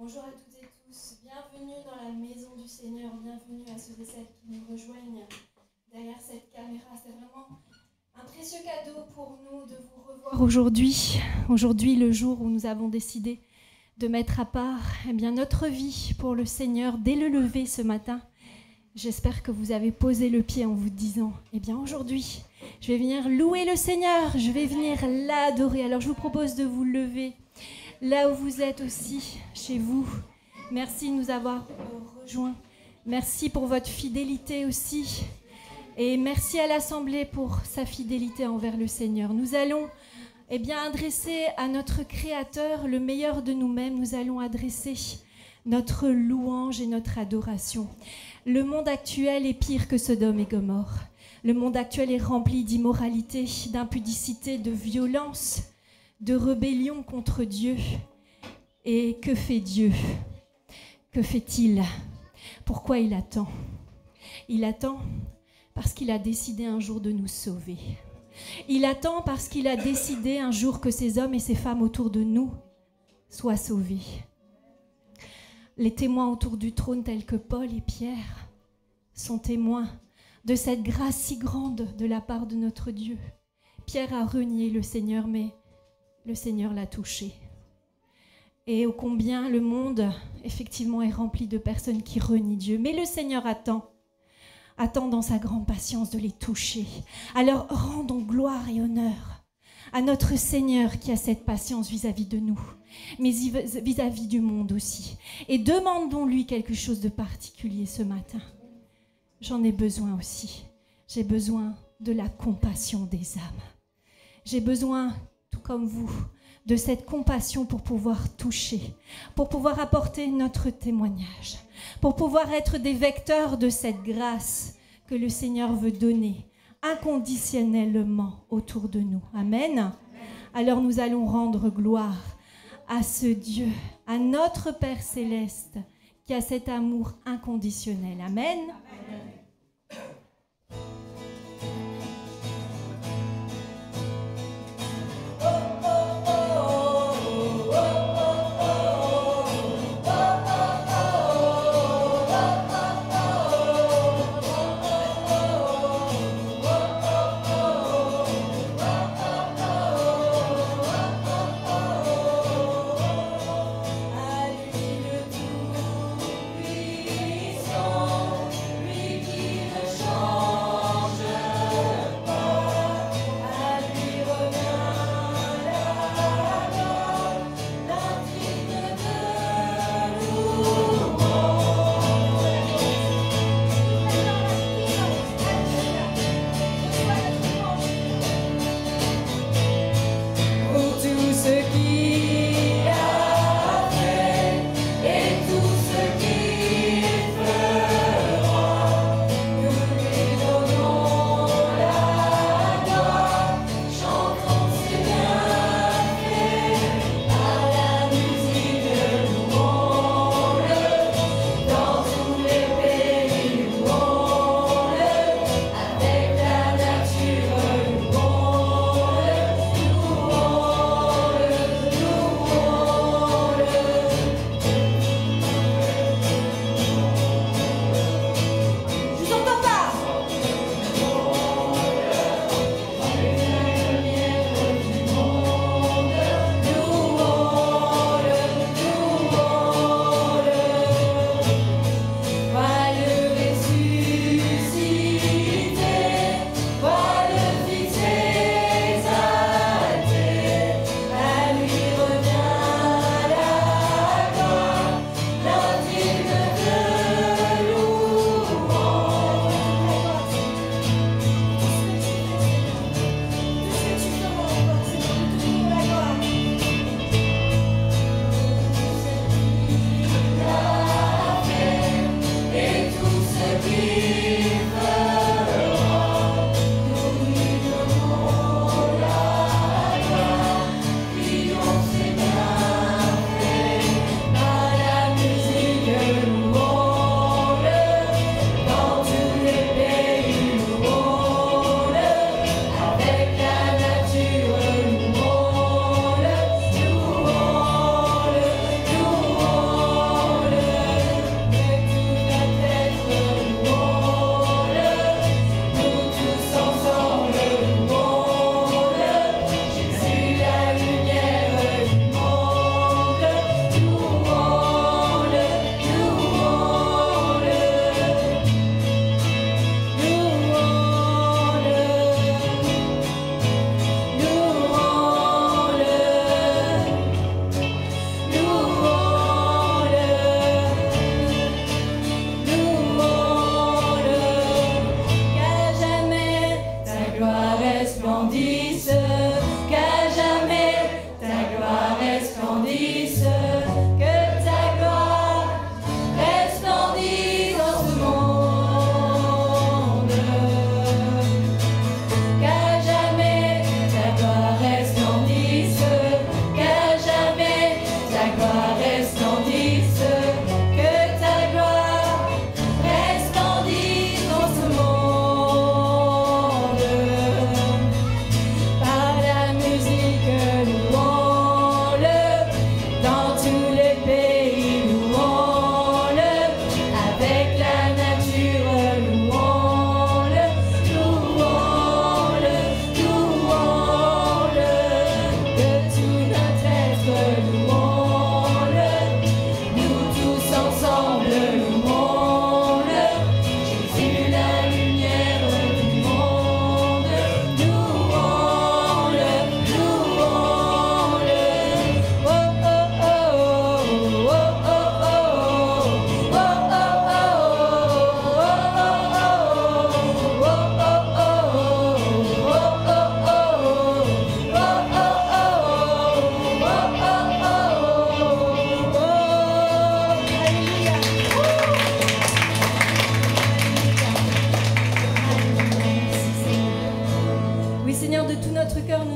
Bonjour à toutes et tous, bienvenue dans la maison du Seigneur, bienvenue à ceux et celles qui nous rejoignent derrière cette caméra. C'est vraiment un précieux cadeau pour nous de vous revoir aujourd'hui, le jour où nous avons décidé de mettre à part notre vie pour le Seigneur dès le lever ce matin. J'espère que vous avez posé le pied en vous disant, aujourd'hui, je vais venir louer le Seigneur, je vais venir l'adorer. Alors je vous propose de vous lever là où vous êtes aussi, chez vous. Merci de nous avoir rejoints. Merci pour votre fidélité aussi. Et merci à l'Assemblée pour sa fidélité envers le Seigneur. Nous allons adresser à notre Créateur le meilleur de nous-mêmes. Nous allons adresser notre louange et notre adoration. Le monde actuel est pire que Sodome et Gomorrhe. Le monde actuel est rempli d'immoralité, d'impudicité, de violence, de rébellion contre Dieu. Et que fait Dieu? Que fait-il? Pourquoi il attend? Il attend parce qu'il a décidé un jour de nous sauver. Il attend parce qu'il a décidé un jour que ces hommes et ces femmes autour de nous soient sauvés. Les témoins autour du trône tels que Paul et Pierre sont témoins de cette grâce si grande de la part de notre Dieu. Pierre a renié le Seigneur, mais le Seigneur l'a touché. Et ô combien le monde, effectivement, est rempli de personnes qui renient Dieu. Mais le Seigneur attend dans sa grande patience de les toucher. Alors rendons gloire et honneur à notre Seigneur qui a cette patience vis-à-vis de nous, mais vis-à-vis du monde aussi. Et demandons-lui quelque chose de particulier ce matin. J'en ai besoin aussi. J'ai besoin de la compassion des âmes. J'ai besoin, tout comme vous, de cette compassion pour pouvoir toucher, pour pouvoir apporter notre témoignage, pour pouvoir être des vecteurs de cette grâce que le Seigneur veut donner inconditionnellement autour de nous. Amen. Alors nous allons rendre gloire à ce Dieu, à notre Père Céleste, qui a cet amour inconditionnel. Amen. Lui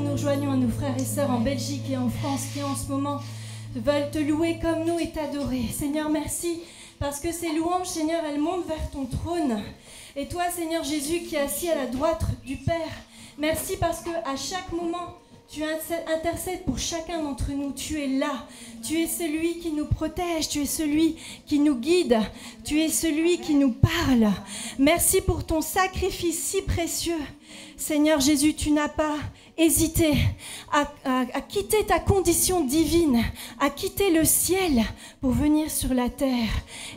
nous rejoignons à nos frères et sœurs en Belgique et en France qui en ce moment veulent te louer comme nous et t'adorer. Seigneur, merci parce que ces louanges, Seigneur, elles montent vers ton trône. Et toi, Seigneur Jésus, qui es assis à la droite du Père, merci parce qu'à chaque moment, tu intercèdes pour chacun d'entre nous. Tu es là. Tu es celui qui nous protège. Tu es celui qui nous guide. Tu es celui qui nous parle. Merci pour ton sacrifice si précieux. Seigneur Jésus, tu n'as pas hésité à quitter ta condition divine, à quitter le ciel pour venir sur la terre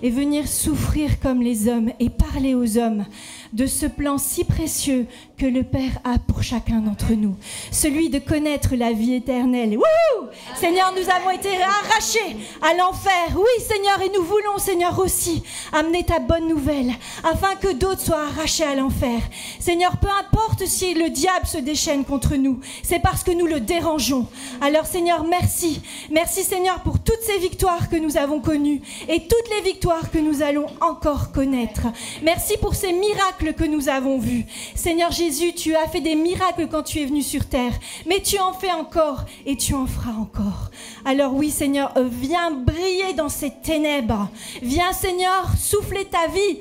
et venir souffrir comme les hommes et parler aux hommes de ce plan si précieux que le Père a pour chacun d'entre nous, celui de connaître la vie éternelle. Wouhou! Seigneur, nous avons été arrachés à l'enfer. Oui, Seigneur, et nous voulons, Seigneur, aussi amener ta bonne nouvelle afin que d'autres soient arrachés à l'enfer. Seigneur, peu importe si le diable se déchaîne contre nous, c'est parce que nous le dérangeons. Alors, Seigneur, merci. Merci, Seigneur, pour toutes ces victoires que nous avons connues et toutes les victoires que nous allons encore connaître. Merci pour ces miracles que nous avons vus. Seigneur Jésus, tu as fait des miracles quand tu es venu sur terre, mais tu en fais encore et tu en feras encore. Alors oui, Seigneur, viens briller dans ces ténèbres. Viens, Seigneur, souffler ta vie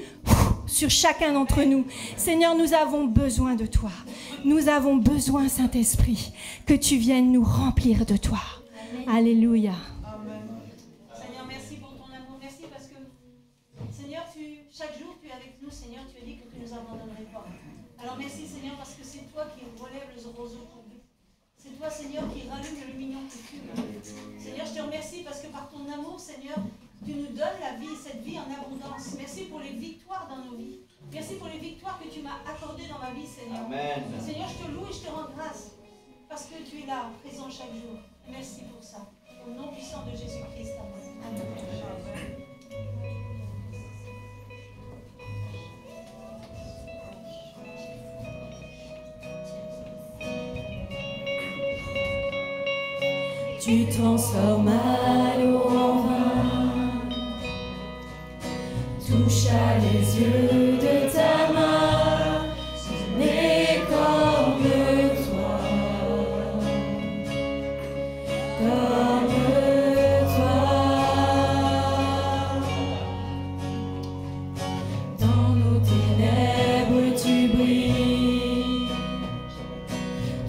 sur chacun d'entre nous. Seigneur, nous avons besoin de toi. Nous avons besoin, Saint-Esprit, que tu viennes nous remplir de toi. Amen. Alléluia. Amen. Seigneur, merci pour ton amour. Merci parce que, Seigneur, chaque jour, tu es avec nous. Seigneur, tu as dit que tu ne nous abandonnerais pas. Alors merci, Seigneur, parce que c'est toi qui relèves le roseau tombé. C'est toi, Seigneur, qui rallume le mignon qui fume. Seigneur, je te remercie parce que par ton amour, Seigneur, tu nous donnes la vie, cette vie en abondance. Merci pour les victoires dans nos vies. Merci pour les victoires que tu m'as accordées dans ma vie, Seigneur. Amen. Seigneur, je te loue et je te rends grâce parce que tu es là, présent chaque jour. Merci pour ça. Au nom puissant de Jésus-Christ. Amen. Tu transformes l'eau en vin, toucha les yeux de ta main, mais comme toi, dans nos ténèbres tu brilles,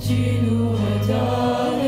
tu nous redonnes.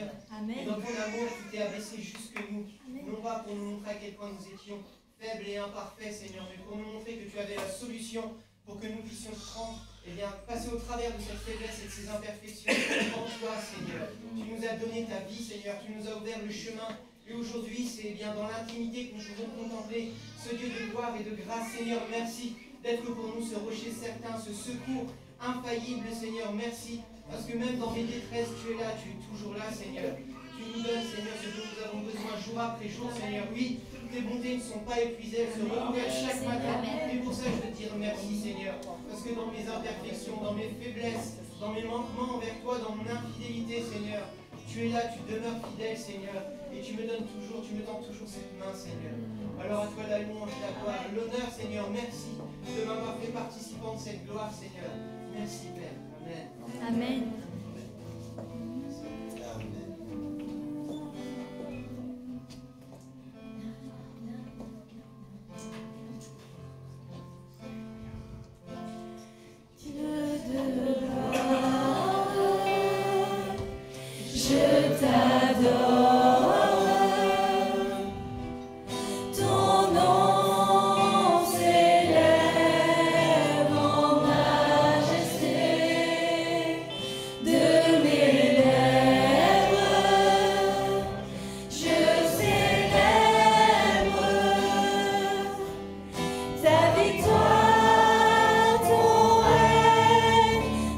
Seigneur. Amen. Et dans ton amour, tu t'es abaissé jusque nous. Amen. Non pas pour nous montrer à quel point nous étions faibles et imparfaits, Seigneur, mais pour nous montrer que tu avais la solution pour que nous puissions prendre, passer au travers de cette faiblesse et de ces imperfections en toi, Seigneur. Tu nous as donné ta vie, Seigneur. Tu nous as ouvert le chemin. Et aujourd'hui, c'est bien dans l'intimité que nous pouvons contempler ce Dieu de gloire et de grâce, Seigneur. Merci d'être pour nous ce rocher certain, ce secours infaillible, Seigneur. Merci, parce que même dans mes détresses, tu es là, tu es toujours là, Seigneur. Tu nous donnes, Seigneur, ce dont nous avons besoin jour après jour, Seigneur. Oui, tes bontés ne sont pas épuisées, elles se renouvellent chaque matin. Et pour ça, je veux te dire merci, Seigneur. Parce que dans mes imperfections, dans mes faiblesses, dans mes manquements envers toi, dans mon infidélité, Seigneur, tu es là, tu demeures fidèle, Seigneur. Et tu me donnes toujours, tu me tends toujours cette main, Seigneur. Alors à toi la louange, la gloire, l'honneur, Seigneur. Merci de m'avoir fait participant de cette gloire, Seigneur. Merci, Père. Amen. Amen. Je t'adore.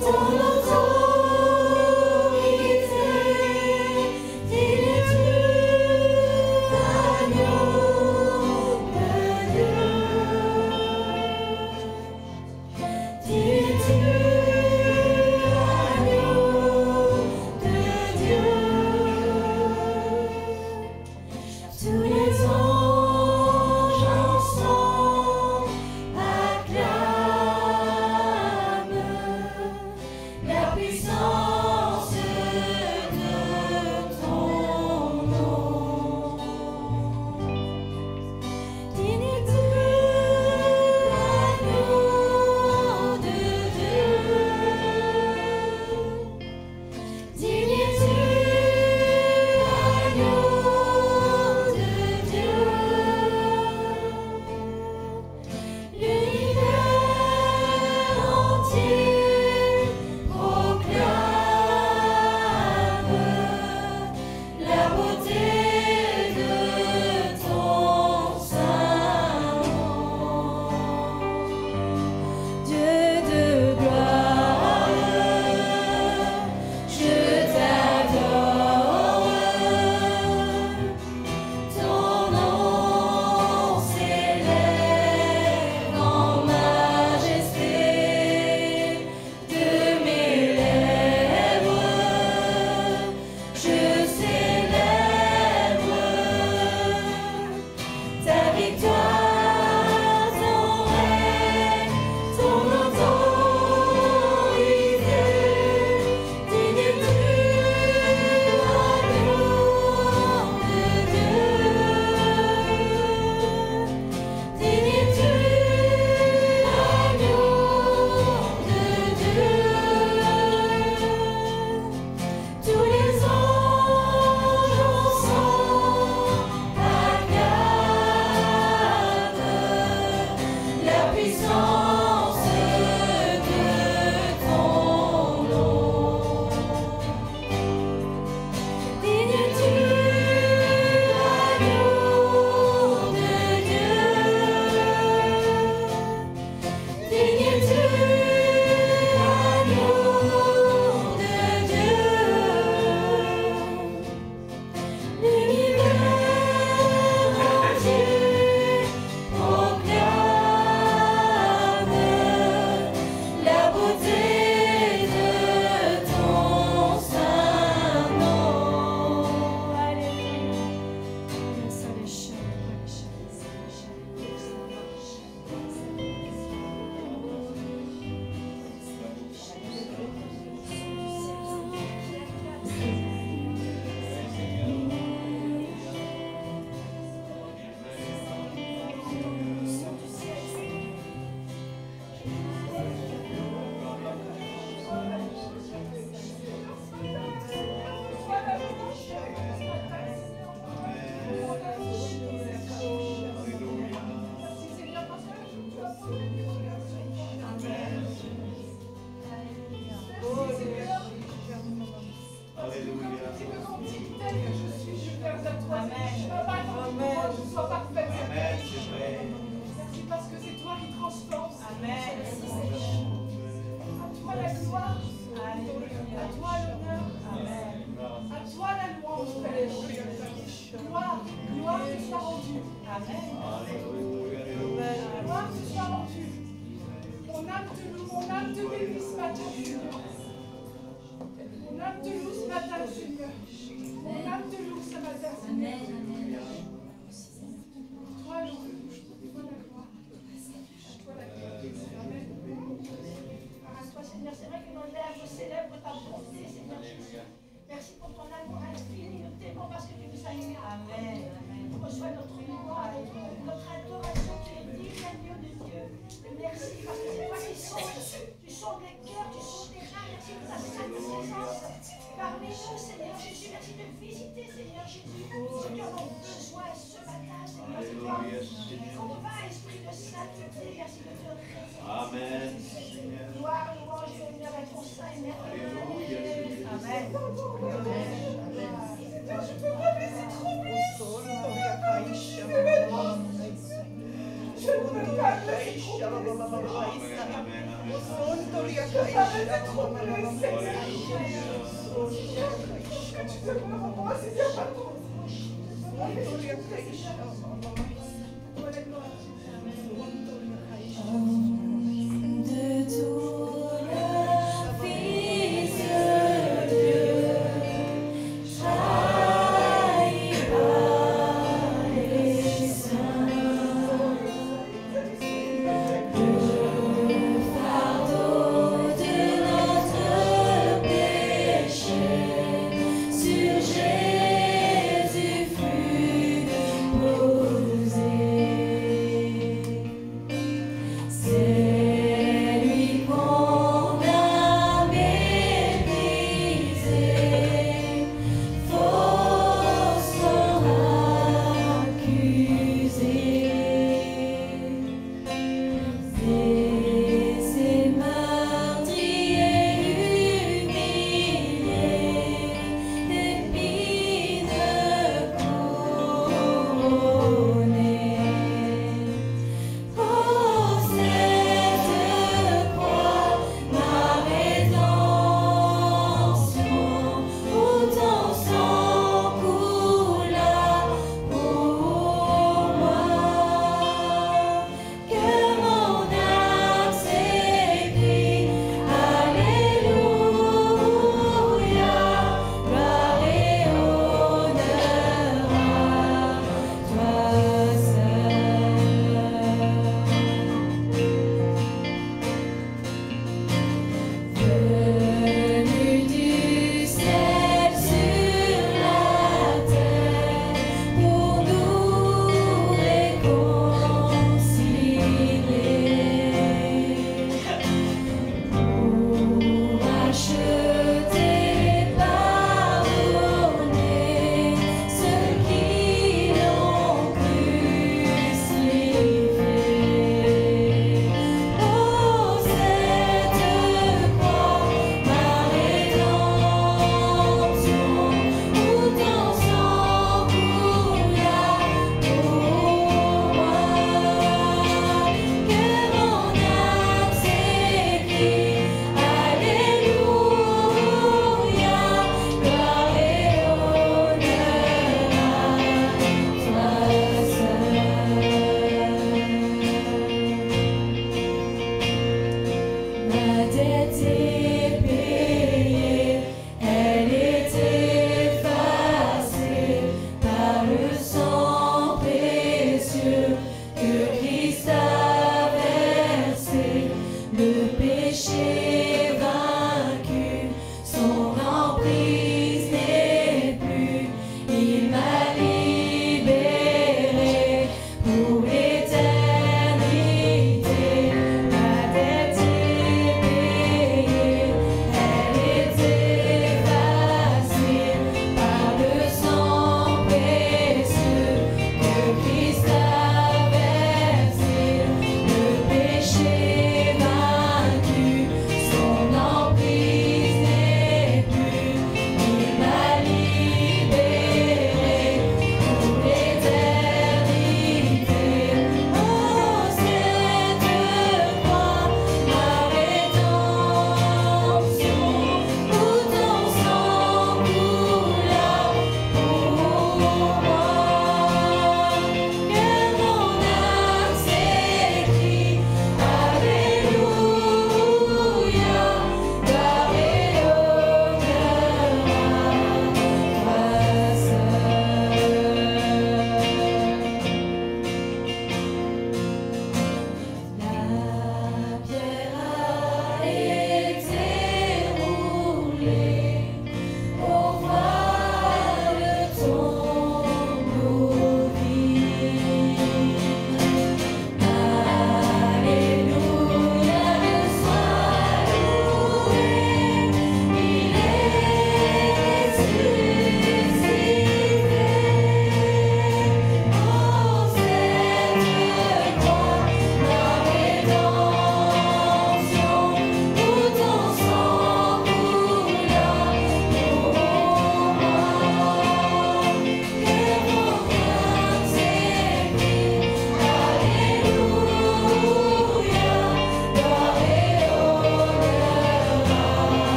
Ton autorité, il est que je suis, je viens à toi. Je veux pas que je sois parfaite. Merci parce que c'est toi qui transformes. Amen. À toi la gloire. À toi l'honneur. Amen. À toi la louange, Père. Gloire te soit rendue. Amen. Gloire te soit rendue. Mon âme te loue, mon âme te bénit ce matin, Seigneur. Mon âme te loue ce matin, Seigneur. Mon âme te loue ce matin, Seigneur. Toi la gloire. Amen. À toi, Seigneur, c'est vrai que nos lèvres célèbrent ta bonté, Seigneur Jésus. Merci pour ton amour infini. Nous t'aimons parce que tu nous as aimés. Amen. Reçois notre louange, notre adoration. Tu es digne, agneau de Dieu. Et merci parce que c'est toi qui sondes. Tu sondes les cœurs, tu sondes les reins. Merci de ta sainte présence parmi nous, Seigneur Jésus. Merci de visiter, Seigneur Jésus, ceux qui en ont besoin ce matin, Seigneur. C'est toi. Convainc, Esprit de sainteté. Merci de te révéler. Amen. Gloire, louange et honneur à ton saint et merveilleux. Amen. Je peux pas me laisser troubler. Je ne peux pas me laisser troubler, Seigneur. Que tu te veux pour moi, Seigneur, pas pour De tout le Fils de Dieu, trahi par les saints, le fardeau de notre péché sur Jésus fut posé.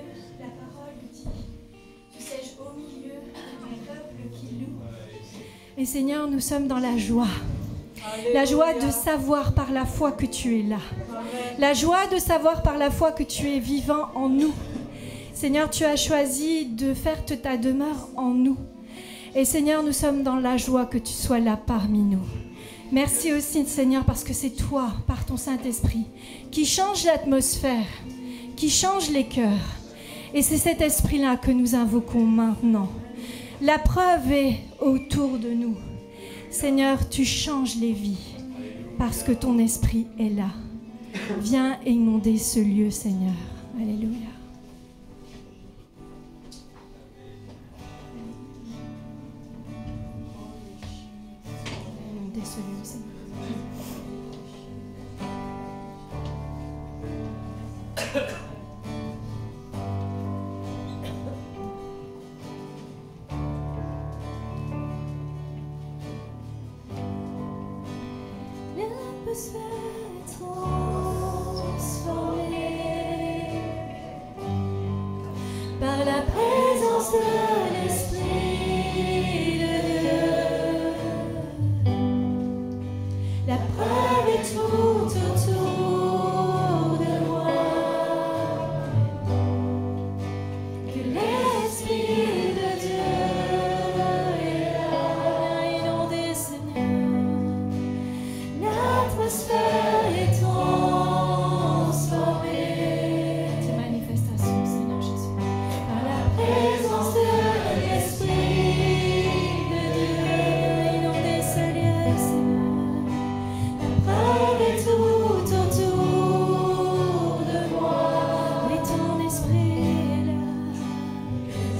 milieu, la parole dit, tu sièges au milieu du peuple qui loue. Et Seigneur, nous sommes dans la joie. La joie de savoir par la foi que tu es là. La joie de savoir par la foi que tu es vivant en nous. Seigneur, tu as choisi de faire ta demeure en nous. Et Seigneur, nous sommes dans la joie que tu sois là parmi nous. Merci aussi, Seigneur, parce que c'est toi, par ton Saint-Esprit, qui change l'atmosphère, qui change les cœurs. Et c'est cet esprit-là que nous invoquons maintenant. La preuve est autour de nous. Seigneur, tu changes les vies parce que ton esprit est là. Viens inonder ce lieu, Seigneur. Alléluia. Inonder ce lieu, Seigneur. L'atmosphère est transformée par la présence de l'Esprit de Dieu. La preuve est tout autour de moi que l'Esprit de Dieu est là. Inondé, Seigneur. L'atmosphère est transformée. Tes manifestations, Seigneur Jésus. Par la présence de l'Esprit de Dieu, inonder ce lieu, Seigneur. La preuve est tout autour de moi. Oui, ton esprit est là.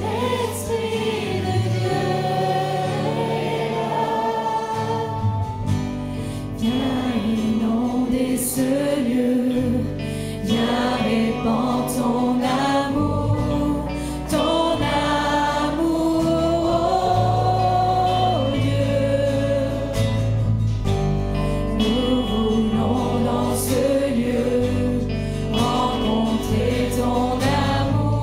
L'Esprit de Dieu est là. Viens inonder ce lieu. Viens répandre ton amour, oh Dieu. Nous voulons dans ce lieu rencontrer ton amour,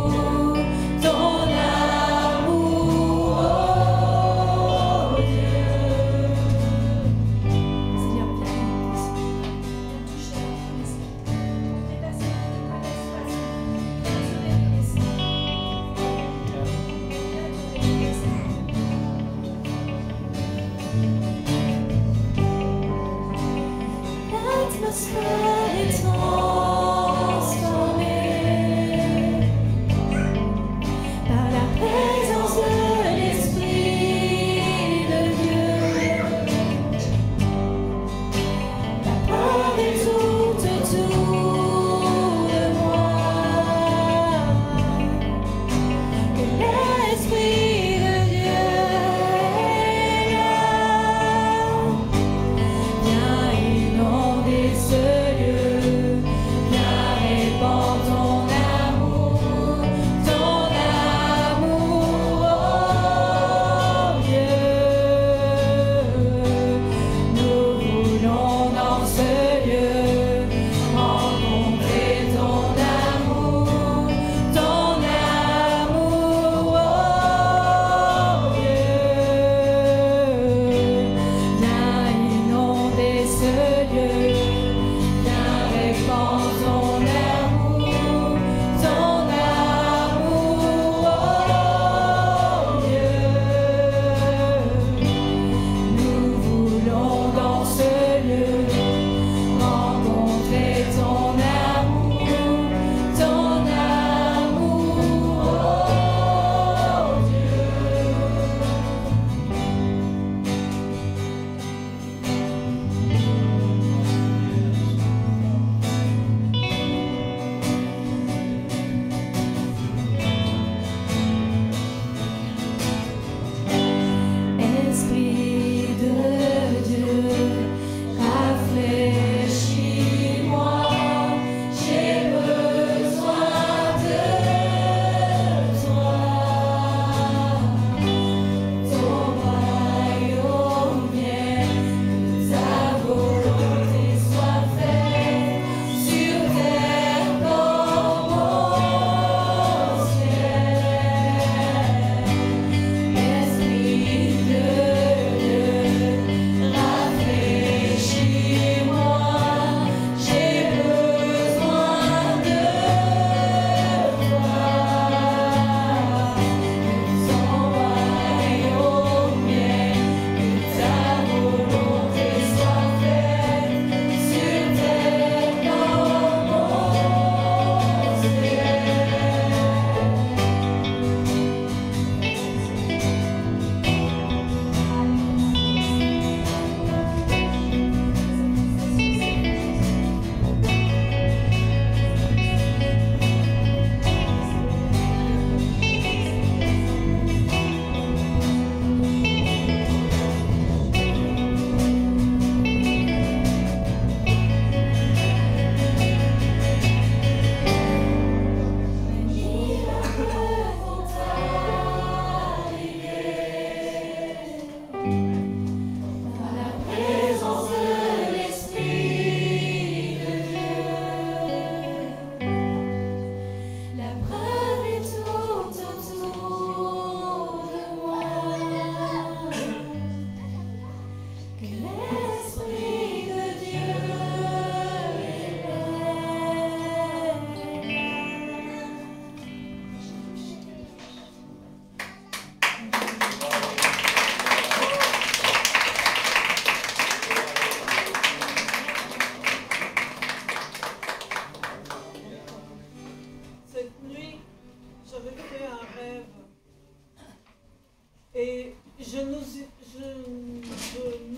je nous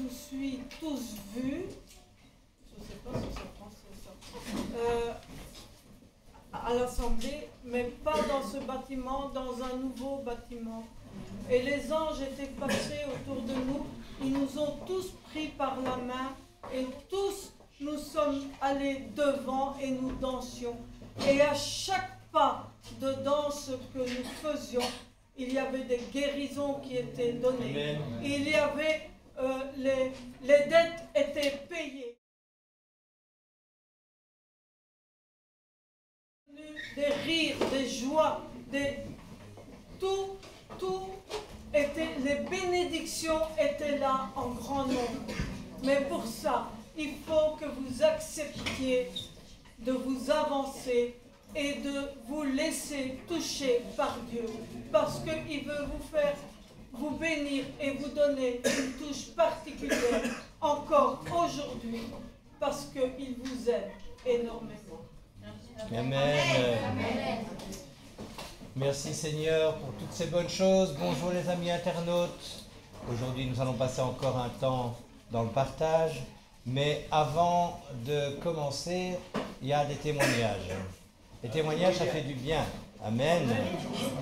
suis tous vus, je ne sais pas si c'est français ça, à l'Assemblée, mais pas dans ce bâtiment, dans un nouveau bâtiment. Et les anges étaient passés autour de nous, ils nous ont tous pris par la main et tous nous sommes allés devant et nous dansions. Et à chaque pas de danse que nous faisions, il y avait des guérisons qui étaient données. Il y avait, les dettes étaient payées. Des rires, des joies, tout était, les bénédictions étaient là en grand nombre. Mais pour ça, il faut que vous acceptiez de vous avancer et de vous laisser toucher par Dieu. Parce qu'il veut vous bénir et vous donner une touche particulière encore aujourd'hui. Parce qu'il vous aime énormément. Amen. Merci Seigneur pour toutes ces bonnes choses. Bonjour les amis internautes. Aujourd'hui nous allons passer encore un temps dans le partage. Mais avant de commencer, il y a des témoignages. Les témoignages, ça fait du bien. Amen.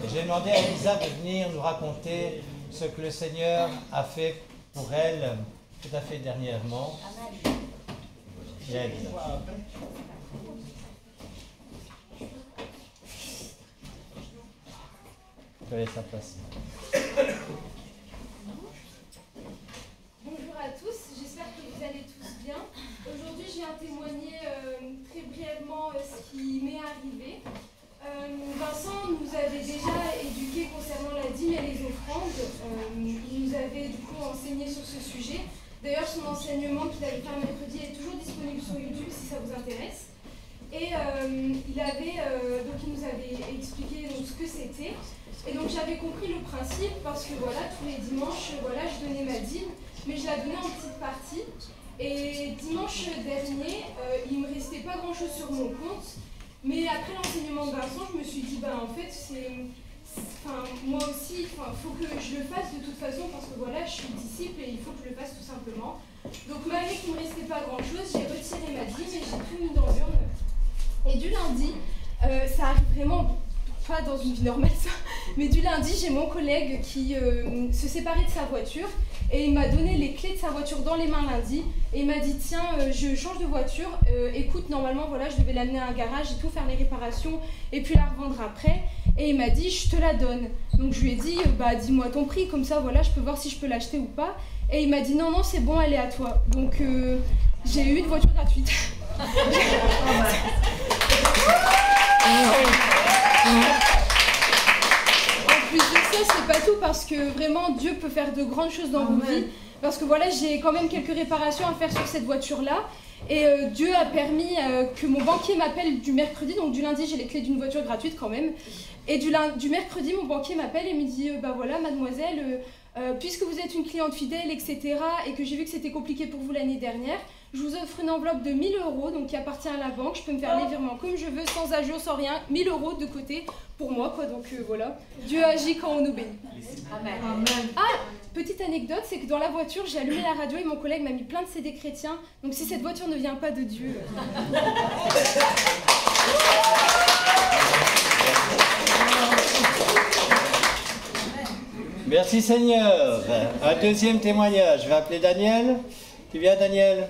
Et j'ai demandé à Elisa de venir nous raconter ce que le Seigneur a fait pour elle tout à fait dernièrement. Amen. Je laisse la place. Bonjour à tous, j'espère que vous allez tous bien. Aujourd'hui, je viens témoigner très brièvement ce qui m'est arrivé. Vincent nous avait déjà éduqués concernant la dîme et les offrandes. Il nous avait du coup enseigné sur ce sujet. D'ailleurs, son enseignement qu'il avait fait un mercredi est toujours disponible sur YouTube si ça vous intéresse. Et il nous avait expliqué donc, ce que c'était. Et donc j'avais compris le principe parce que voilà, tous les dimanches, voilà, je donnais ma dîme, mais je la donnais en petites parties. Et dimanche dernier, il ne me restait pas grand chose sur mon compte. Mais après l'enseignement de Vincent, je me suis dit, en fait, moi aussi, il faut que je le fasse de toute façon parce que voilà, je suis disciple et il faut que je le fasse tout simplement. Donc malgré qu'il ne me restait pas grand chose, j'ai retiré ma dîme et j'ai tout mis dans l'urne. Et du lundi, ça arrive vraiment pas dans une vie normale ça, mais du lundi, j'ai mon collègue qui se séparait de sa voiture et il m'a donné les clés de sa voiture dans les mains lundi et il m'a dit tiens, je change de voiture, écoute, normalement voilà, je devais l'amener à un garage et tout, faire les réparations et puis la revendre après, et il m'a dit je te la donne. Donc je lui ai dit dis-moi ton prix, comme ça voilà, je peux voir si je peux l'acheter ou pas, et il m'a dit non c'est bon, elle est à toi. Donc j'ai eu une voiture gratuite. En plus de ça, c'est pas tout parce que vraiment Dieu peut faire de grandes choses dans vos vies. Parce que voilà, j'ai quand même quelques réparations à faire sur cette voiture-là. Et Dieu a permis que mon banquier m'appelle du mercredi. Donc du lundi, j'ai les clés d'une voiture gratuite quand même. Et du mercredi, mon banquier m'appelle et me dit voilà, mademoiselle, puisque vous êtes une cliente fidèle, etc. et que j'ai vu que c'était compliqué pour vous l'année dernière, je vous offre une enveloppe de 1 000 € donc qui appartient à la banque. Je peux me faire les virements comme je veux, sans agio, sans rien. 1 000 € de côté pour moi, quoi. Donc voilà. Dieu agit quand on obéit. Amen. Ah, petite anecdote, c'est que dans la voiture, j'ai allumé la radio et mon collègue m'a mis plein de CD chrétiens. Donc si cette voiture ne vient pas de Dieu... Merci Seigneur. Un deuxième témoignage. Je vais appeler Daniel. Tu viens Daniel?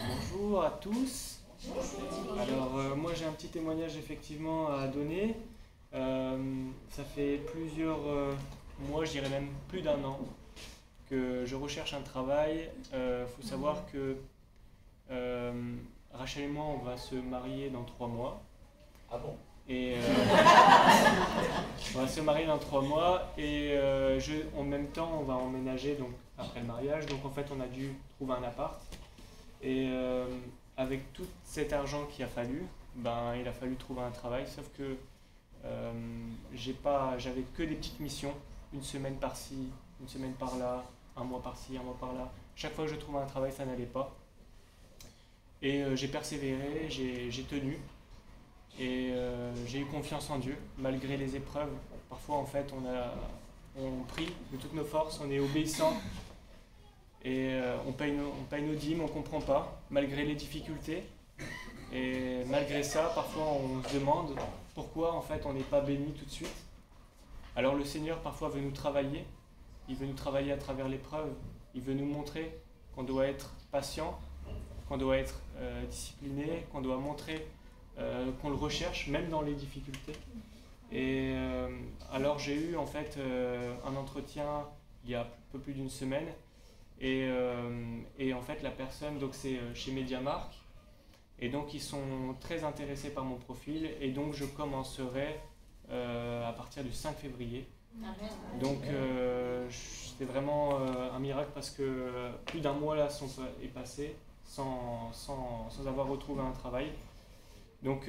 Bonjour à tous. Alors moi j'ai un petit témoignage effectivement à donner. Ça fait plusieurs mois, je dirais même plus d'1 an, que je recherche un travail. Faut savoir que Rachel et moi on va se marier dans 3 mois. Ah bon? Et on va se marier dans 3 mois et en même temps on va emménager donc après le mariage. Donc en fait on a dû trouver un appart. Et avec tout cet argent qu'il a fallu, il a fallu trouver un travail, sauf que j'avais que des petites missions, 1 semaine par-ci, 1 semaine par-là, 1 mois par-ci, 1 mois par-là. Chaque fois que je trouvais un travail, ça n'allait pas. Et j'ai persévéré, j'ai tenu. Et j'ai eu confiance en Dieu, malgré les épreuves. Parfois, en fait, on prie de toutes nos forces, on est obéissant. Et on paye nos dîmes, on ne comprend pas, malgré les difficultés. Et malgré ça, parfois, on se demande pourquoi, en fait, on n'est pas béni tout de suite. Alors le Seigneur, parfois, veut nous travailler. Il veut nous travailler à travers l'épreuve. Il veut nous montrer qu'on doit être patient, qu'on doit être discipliné, qu'on doit montrer qu'on le recherche, même dans les difficultés. Et alors j'ai eu en fait un entretien il y a un peu plus d'une semaine. Et en fait la personne, donc c'est chez MediaMarkt. Et donc ils sont très intéressés par mon profil. Et donc je commencerai à partir du 5 février. Donc c'est vraiment un miracle parce que plus d'un mois là est passé sans avoir retrouvé un travail. Donc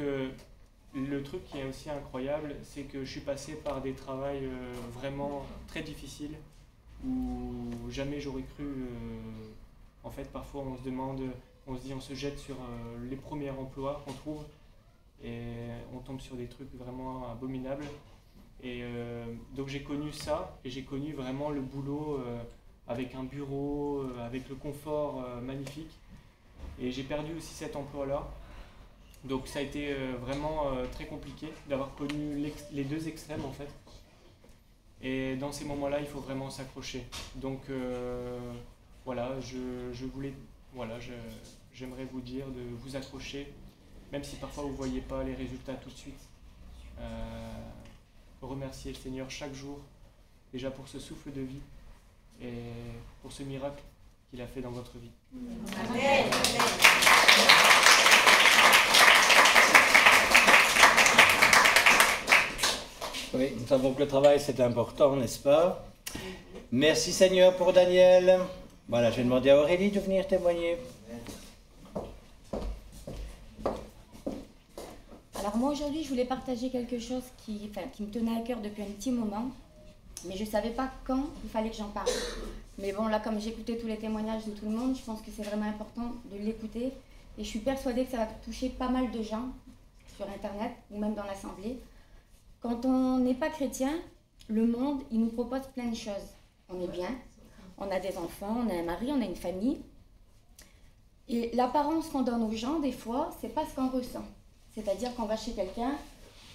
le truc qui est aussi incroyable, c'est que je suis passé par des travails vraiment très difficiles où jamais j'aurais cru. En fait, parfois on se demande, on se jette sur les premiers emplois qu'on trouve et on tombe sur des trucs vraiment abominables. Et donc j'ai connu ça et j'ai connu vraiment le boulot avec un bureau, avec le confort magnifique. Et j'ai perdu aussi cet emploi-là. Donc ça a été vraiment très compliqué d'avoir connu les deux extrêmes en fait. Et dans ces moments-là, il faut vraiment s'accrocher. Donc voilà, j'aimerais vous dire de vous accrocher, même si parfois vous ne voyez pas les résultats tout de suite. Remercier le Seigneur chaque jour, déjà pour ce souffle de vie et pour ce miracle qu'il a fait dans votre vie. Amen. Oui, nous savons que le travail c'est important, n'est-ce pas? Merci Seigneur pour Daniel. Voilà, je vais demander à Aurélie de venir témoigner. Alors moi aujourd'hui je voulais partager quelque chose qui me tenait à cœur depuis un petit moment, mais je ne savais pas quand il fallait que j'en parle. Mais bon là comme j'écoutais tous les témoignages de tout le monde, je pense que c'est vraiment important de l'écouter et je suis persuadée que ça va toucher pas mal de gens sur internet ou même dans l'assemblée. Quand on n'est pas chrétien, le monde il nous propose plein de choses. On est bien, on a des enfants, on a un mari, on a une famille. Et l'apparence qu'on donne aux gens des fois, c'est pas ce qu'on ressent. C'est-à-dire qu'on va chez quelqu'un,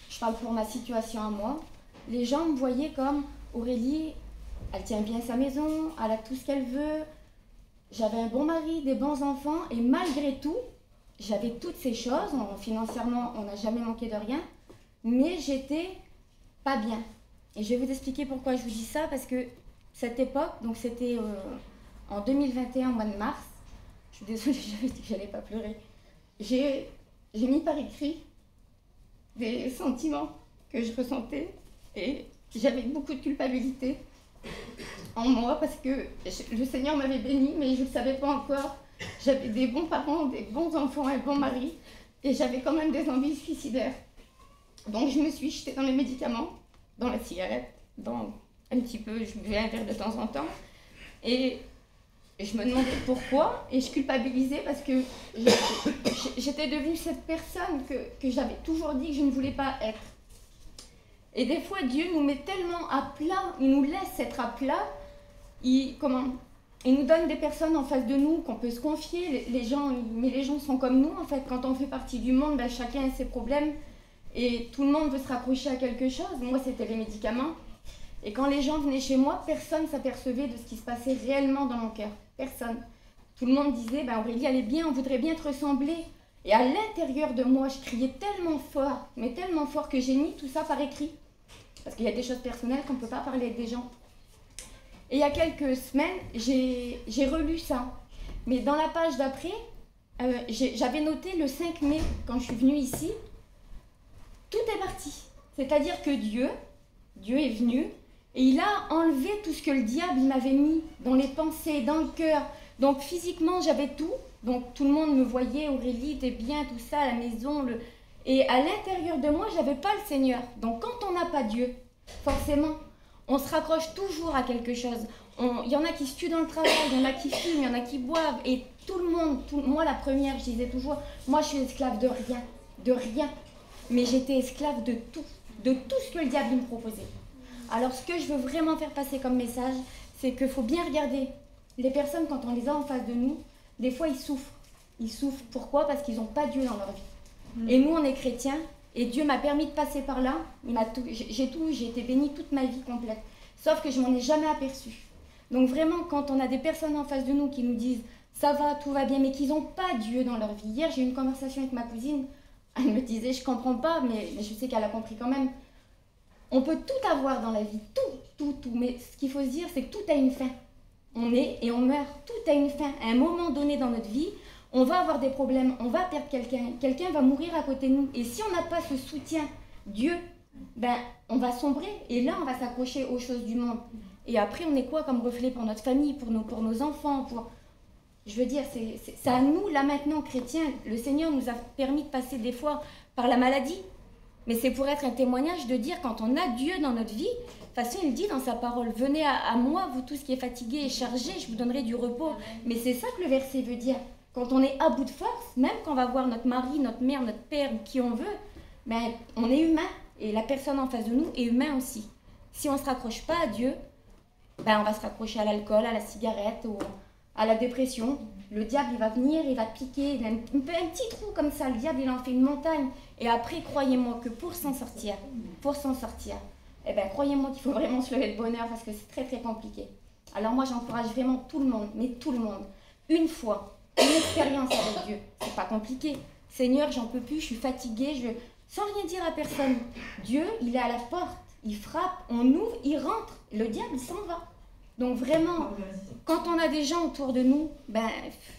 je parle pour ma situation à moi, les gens me voyaient comme Aurélie, elle tient bien sa maison, elle a tout ce qu'elle veut, j'avais un bon mari, des bons enfants, et malgré tout, j'avais toutes ces choses, financièrement on n'a jamais manqué de rien, mais j'étais pas bien. Et je vais vous expliquer pourquoi je vous dis ça, parce que cette époque, donc c'était en 2021, au mois de mars, je suis désolée, j'avais dit que j'allais pas pleurer, j'ai mis par écrit des sentiments que je ressentais et j'avais beaucoup de culpabilité en moi parce que le Seigneur m'avait bénie mais je ne le savais pas encore. J'avais des bons parents, des bons enfants, un bon mari et j'avais quand même des envies suicidaires. Donc je me suis jetée dans les médicaments, dans la cigarette, dans un petit peu, je buvais un verre de temps en temps et je me demandais pourquoi et je culpabilisais parce que j'étais devenue cette personne que j'avais toujours dit que je ne voulais pas être. Et des fois, Dieu nous met tellement à plat, il nous laisse être à plat, il nous donne des personnes en face de nous qu'on peut se confier. Les gens sont comme nous en fait. Quand on fait partie du monde, ben, chacun a ses problèmes et tout le monde veut se raccrocher à quelque chose. Moi, c'était les médicaments. Et quand les gens venaient chez moi, personne ne s'apercevait de ce qui se passait réellement dans mon cœur. Personne. Tout le monde disait, ben Aurélie, elle est bien, on voudrait bien te ressembler. Et à l'intérieur de moi, je criais tellement fort, mais tellement fort que j'ai mis tout ça par écrit. Parce qu'il y a des choses personnelles qu'on ne peut pas parler avec des gens. Et il y a quelques semaines, j'ai relu ça. Mais dans la page d'après, j'avais noté le 5 mai, quand je suis venue ici, tout est parti. C'est-à-dire que Dieu est venu et il a enlevé tout ce que le diable m'avait mis dans les pensées, dans le cœur. Donc physiquement, j'avais tout. Donc tout le monde me voyait, Aurélie, t'es bien, tout ça, à la maison. Et à l'intérieur de moi, j'avais pas le Seigneur. Donc quand on n'a pas Dieu, forcément, on se raccroche toujours à quelque chose. Il y en a qui se tuent dans le travail, il y en a qui fument, il y en a qui boivent. Et tout le monde, moi la première, je disais toujours, moi je suis esclave de rien. Mais j'étais esclave de tout ce que le diable me proposait. Alors ce que je veux vraiment faire passer comme message, c'est qu'il faut bien regarder les personnes quand on les a en face de nous, des fois ils souffrent. Ils souffrent, pourquoi? Parce qu'ils n'ont pas Dieu dans leur vie. Et nous on est chrétiens, et Dieu m'a permis de passer par là, j'ai été bénie toute ma vie complète. Sauf que je m'en ai jamais aperçue. Donc vraiment, quand on a des personnes en face de nous qui nous disent « ça va, tout va bien », mais qu'ils n'ont pas Dieu dans leur vie. Hier, j'ai eu une conversation avec ma cousine, elle me disait « je comprends pas, mais je sais qu'elle a compris quand même ». On peut tout avoir dans la vie, tout, mais ce qu'il faut se dire, c'est que tout a une fin. On est et on meurt, tout a une fin. À un moment donné dans notre vie, on va avoir des problèmes, on va perdre quelqu'un va mourir à côté de nous. Et si on n'a pas ce soutien, Dieu, on va sombrer et là, on va s'accrocher aux choses du monde. Et après, on est quoi comme reflet pour notre famille, pour nos enfants, Je veux dire, c'est à nous, là maintenant, chrétiens. Le Seigneur nous a permis de passer des fois par la maladie. Mais c'est pour être un témoignage de dire, quand on a Dieu dans notre vie, de toute façon, il dit dans sa parole, « Venez à moi, vous tous qui êtes fatigués et chargés, je vous donnerai du repos. » Mais c'est ça que le verset veut dire. Quand on est à bout de force, même quand on va voir notre mari, notre mère, notre père, ou qui on veut, on est humain. Et la personne en face de nous est humain aussi. Si on ne se raccroche pas à Dieu, on va se raccrocher à l'alcool, à la cigarette, ou à la dépression. Le diable, il va venir, il va piquer, il a un petit trou comme ça, le diable, il en fait une montagne. Et après, croyez-moi que pour s'en sortir, croyez-moi qu'il faut vraiment se lever de bonne heure parce que c'est très très compliqué. Alors moi, j'encourage vraiment tout le monde, mais tout le monde, une fois, une expérience avec Dieu. C'est pas compliqué. Seigneur, j'en peux plus, je suis fatiguée, sans rien dire à personne. Dieu, il est à la porte, il frappe, on ouvre, il rentre. Le diable, il s'en va. Donc vraiment, quand on a des gens autour de nous,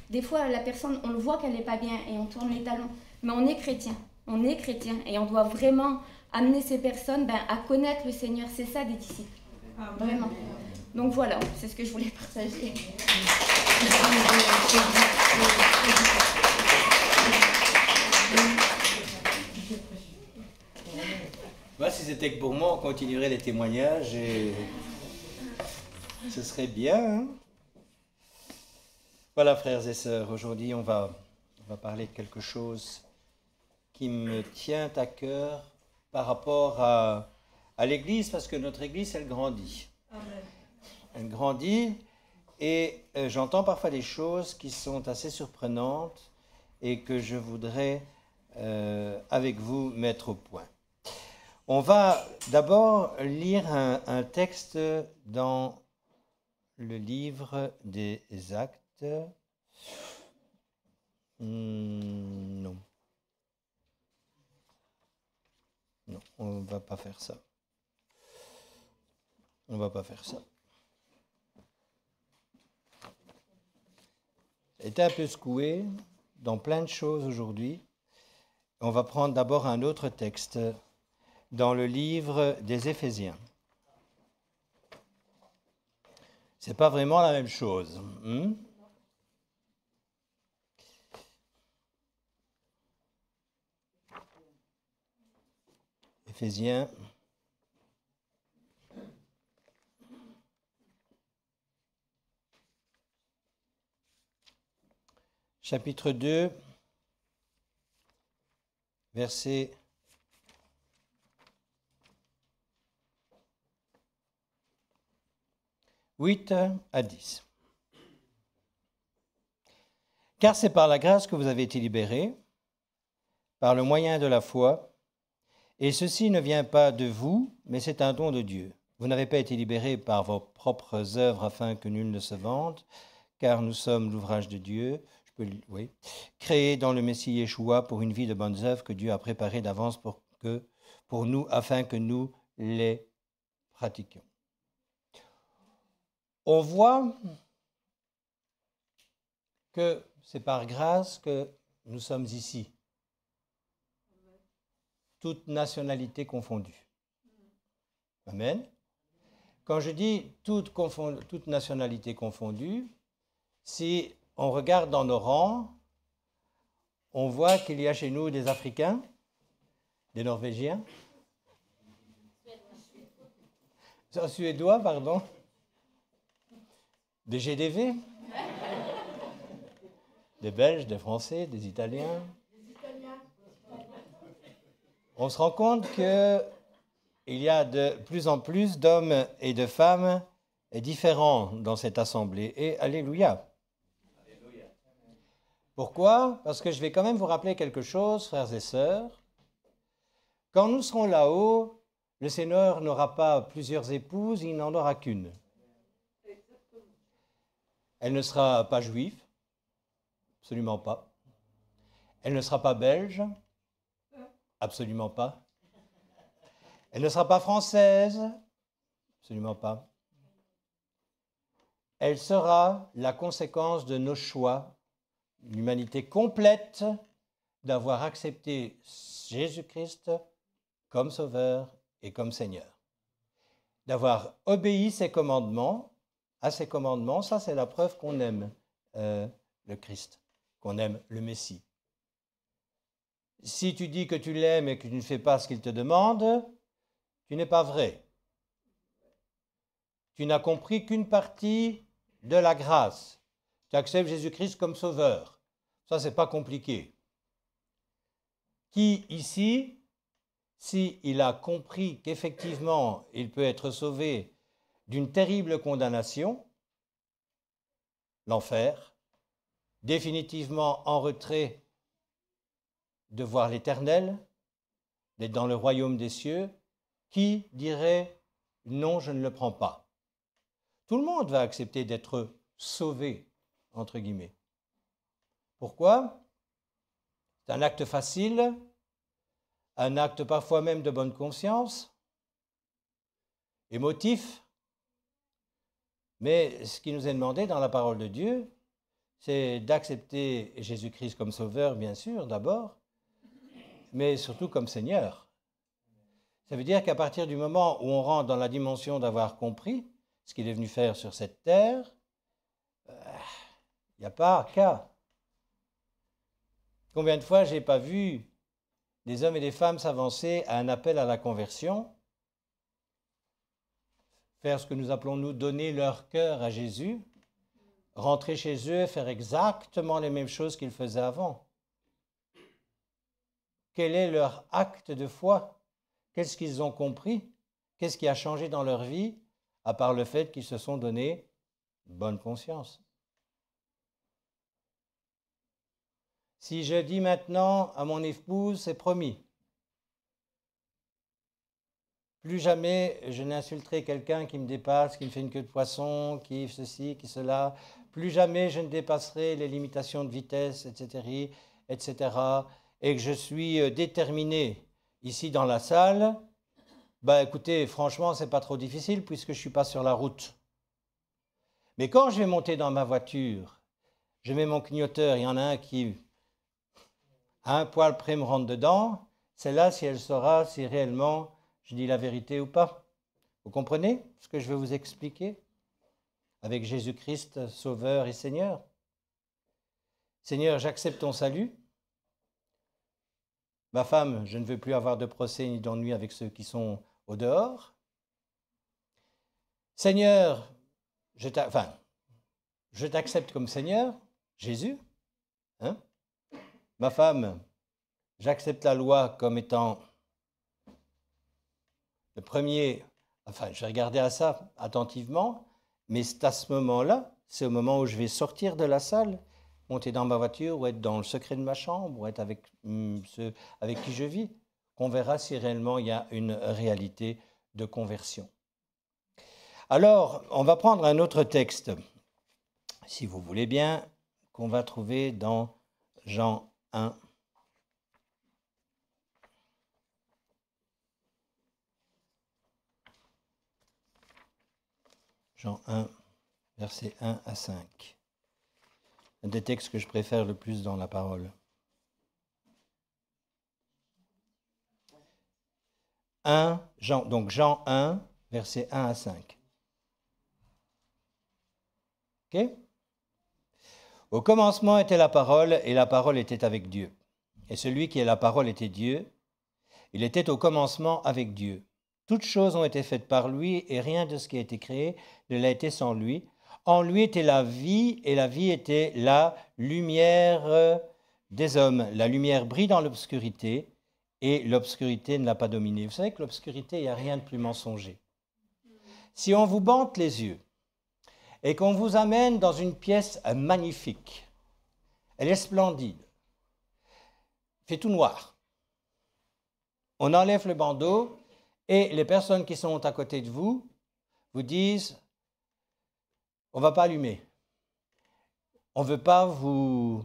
des fois la personne, on le voit qu'elle n'est pas bien et on tourne les talons. Mais on est chrétien et on doit vraiment amener ces personnes à connaître le Seigneur. C'est ça des disciples, vraiment. Donc voilà, c'est ce que je voulais partager. Si c'était que pour moi, on continuerait les témoignages et ce serait bien. Hein? Voilà, frères et sœurs, aujourd'hui on va parler de quelque chose qui me tient à cœur par rapport à l'Église, parce que notre Église, elle grandit. Amen. Elle grandit et j'entends parfois des choses qui sont assez surprenantes et que je voudrais avec vous mettre au point. On va d'abord lire un texte dans le livre des Actes. Non, on ne va pas faire ça. J'étais un peu secoué dans plein de choses aujourd'hui. On va prendre d'abord un autre texte dans le livre des Éphésiens. C'est pas vraiment la même chose. Éphésiens. Chapitre 2, verset 8 à 10. Car c'est par la grâce que vous avez été libérés, par le moyen de la foi, et ceci ne vient pas de vous, mais c'est un don de Dieu. Vous n'avez pas été libérés par vos propres œuvres afin que nul ne se vante, car nous sommes l'ouvrage de Dieu, créé dans le Messie Yeshua pour une vie de bonnes œuvres que Dieu a préparées d'avance pour nous, afin que nous les pratiquions. On voit que c'est par grâce que nous sommes ici, toutes nationalités confondues. Amen. Quand je dis toutes nationalités confondues, si on regarde dans nos rangs, on voit qu'il y a chez nous des Africains, des Norvégiens, Suédois, pardon. Des GDV? Des Belges, des Français, des Italiens? On se rend compte qu'il y a de plus en plus d'hommes et de femmes différents dans cette assemblée. Et alléluia. Pourquoi? Parce que je vais quand même vous rappeler quelque chose, frères et sœurs. Quand nous serons là-haut, le Seigneur n'aura pas plusieurs épouses, il n'en aura qu'une. Elle ne sera pas juive, absolument pas. Elle ne sera pas belge, absolument pas. Elle ne sera pas française, absolument pas. Elle sera la conséquence de nos choix, l'humanité complète, d'avoir accepté Jésus-Christ comme Sauveur et comme Seigneur. D'avoir obéi ses commandements, à ses commandements, ça c'est la preuve qu'on aime le Christ, qu'on aime le Messie. Si tu dis que tu l'aimes et que tu ne fais pas ce qu'il te demande, tu n'es pas vrai. Tu n'as compris qu'une partie de la grâce. Tu acceptes Jésus-Christ comme Sauveur. Ça, c'est pas compliqué. Qui ici, s'il a compris qu'effectivement il peut être sauvé d'une terrible condamnation, l'enfer, définitivement en retrait de voir l'Éternel, d'être dans le royaume des cieux, qui dirait « non, je ne le prends pas ». Tout le monde va accepter d'être sauvé, entre guillemets. Pourquoi? C'est un acte facile, un acte parfois même de bonne conscience, émotif, mais ce qui nous est demandé dans la parole de Dieu, c'est d'accepter Jésus-Christ comme Sauveur, bien sûr, d'abord, mais surtout comme Seigneur. Ça veut dire qu'à partir du moment où on rentre dans la dimension d'avoir compris ce qu'il est venu faire sur cette terre, il n'y a pas qu'à. Combien de fois je n'ai pas vu des hommes et des femmes s'avancer à un appel à la conversion, faire ce que nous appelons, nous, donner leur cœur à Jésus, rentrer chez eux et faire exactement les mêmes choses qu'ils faisaient avant. Quel est leur acte de foi? Qu'est-ce qu'ils ont compris? Qu'est-ce qui a changé dans leur vie, à part le fait qu'ils se sont donné bonne conscience? Si je dis maintenant à mon épouse, c'est promis, plus jamais je n'insulterai quelqu'un qui me dépasse, qui me fait une queue de poisson, qui ceci, qui cela, plus jamais je ne dépasserai les limitations de vitesse, etc., et que je suis déterminé ici dans la salle, écoutez, franchement, c'est pas trop difficile puisque je ne suis pas sur la route. Mais quand je vais monter dans ma voiture, je mets mon clignoteur, il y en a un qui, à un poil près, me rentre dedans, c'est là si elle saura si réellement je dis la vérité ou pas. Vous comprenez ce que je veux vous expliquer avec Jésus-Christ, Sauveur et Seigneur? Seigneur, j'accepte ton salut. Ma femme, je ne veux plus avoir de procès ni d'ennui avec ceux qui sont au dehors. Seigneur, je t'accepte comme Seigneur, Jésus. Hein? Ma femme, j'accepte la loi comme étant le premier. Je vais regarder à ça attentivement, mais c'est à ce moment-là, c'est au moment où je vais sortir de la salle, monter dans ma voiture ou être dans le secret de ma chambre ou être avec ceux avec qui je vis, qu'on verra si réellement il y a une réalité de conversion. Alors, on va prendre un autre texte, si vous voulez bien, qu'on va trouver dans Jean 1. Jean 1, versets 1 à 5. Un des textes que je préfère le plus dans la parole. Jean 1, versets 1 à 5. Ok? Au commencement était la parole, et la parole était avec Dieu. Et celui qui est la parole était Dieu. Il était au commencement avec Dieu. Toutes choses ont été faites par lui, et rien de ce qui a été créé ne l'a été sans lui. En lui était la vie, et la vie était la lumière des hommes. La lumière brille dans l'obscurité, et l'obscurité ne l'a pas dominée. Vous savez que l'obscurité, il n'y a rien de plus mensonger. Si on vous bande les yeux, et qu'on vous amène dans une pièce magnifique, elle est splendide, il fait tout noir. On enlève le bandeau, et les personnes qui sont à côté de vous vous disent « on ne va pas allumer, on ne veut pas vous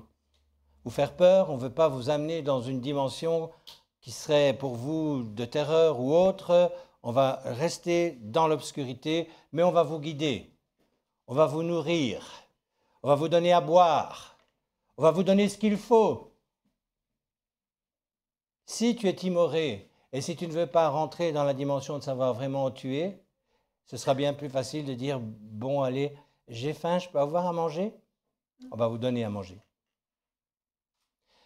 faire peur, on ne veut pas vous amener dans une dimension qui serait pour vous de terreur ou autre, on va rester dans l'obscurité, mais on va vous guider, on va vous nourrir, on va vous donner à boire, on va vous donner ce qu'il faut. Si tu es timoré et si tu ne veux pas rentrer dans la dimension de savoir vraiment où tu es, ce sera bien plus facile de dire « bon, allez, j'ai faim, je peux avoir à manger ?» On va vous donner à manger.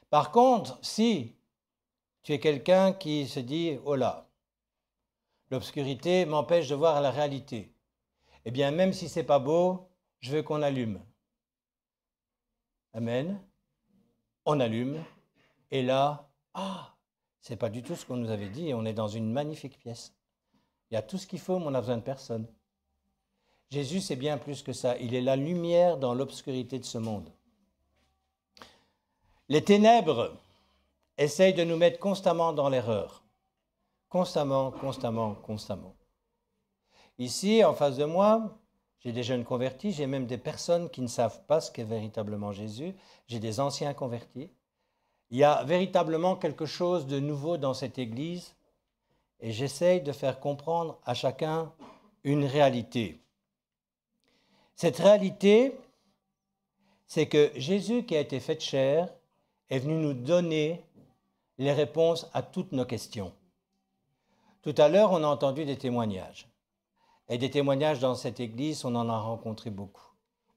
Par contre, si tu es quelqu'un qui se dit « oh là, l'obscurité m'empêche de voir la réalité », eh bien, même si ce n'est pas beau, je veux qu'on allume. Amen. On allume, et là, ce n'est pas du tout ce qu'on nous avait dit, on est dans une magnifique pièce. Il y a tout ce qu'il faut, mais on n'a besoin de personne. Jésus, c'est bien plus que ça. Il est la lumière dans l'obscurité de ce monde. Les ténèbres essayent de nous mettre constamment dans l'erreur. Constamment, constamment, constamment. Ici, en face de moi, j'ai des jeunes convertis, j'ai même des personnes qui ne savent pas ce qu'est véritablement Jésus, j'ai des anciens convertis. Il y a véritablement quelque chose de nouveau dans cette Église et j'essaye de faire comprendre à chacun une réalité. Cette réalité, c'est que Jésus qui a été fait chair est venu nous donner les réponses à toutes nos questions. Tout à l'heure, on a entendu des témoignages. Et des témoignages dans cette Église, on en a rencontré beaucoup.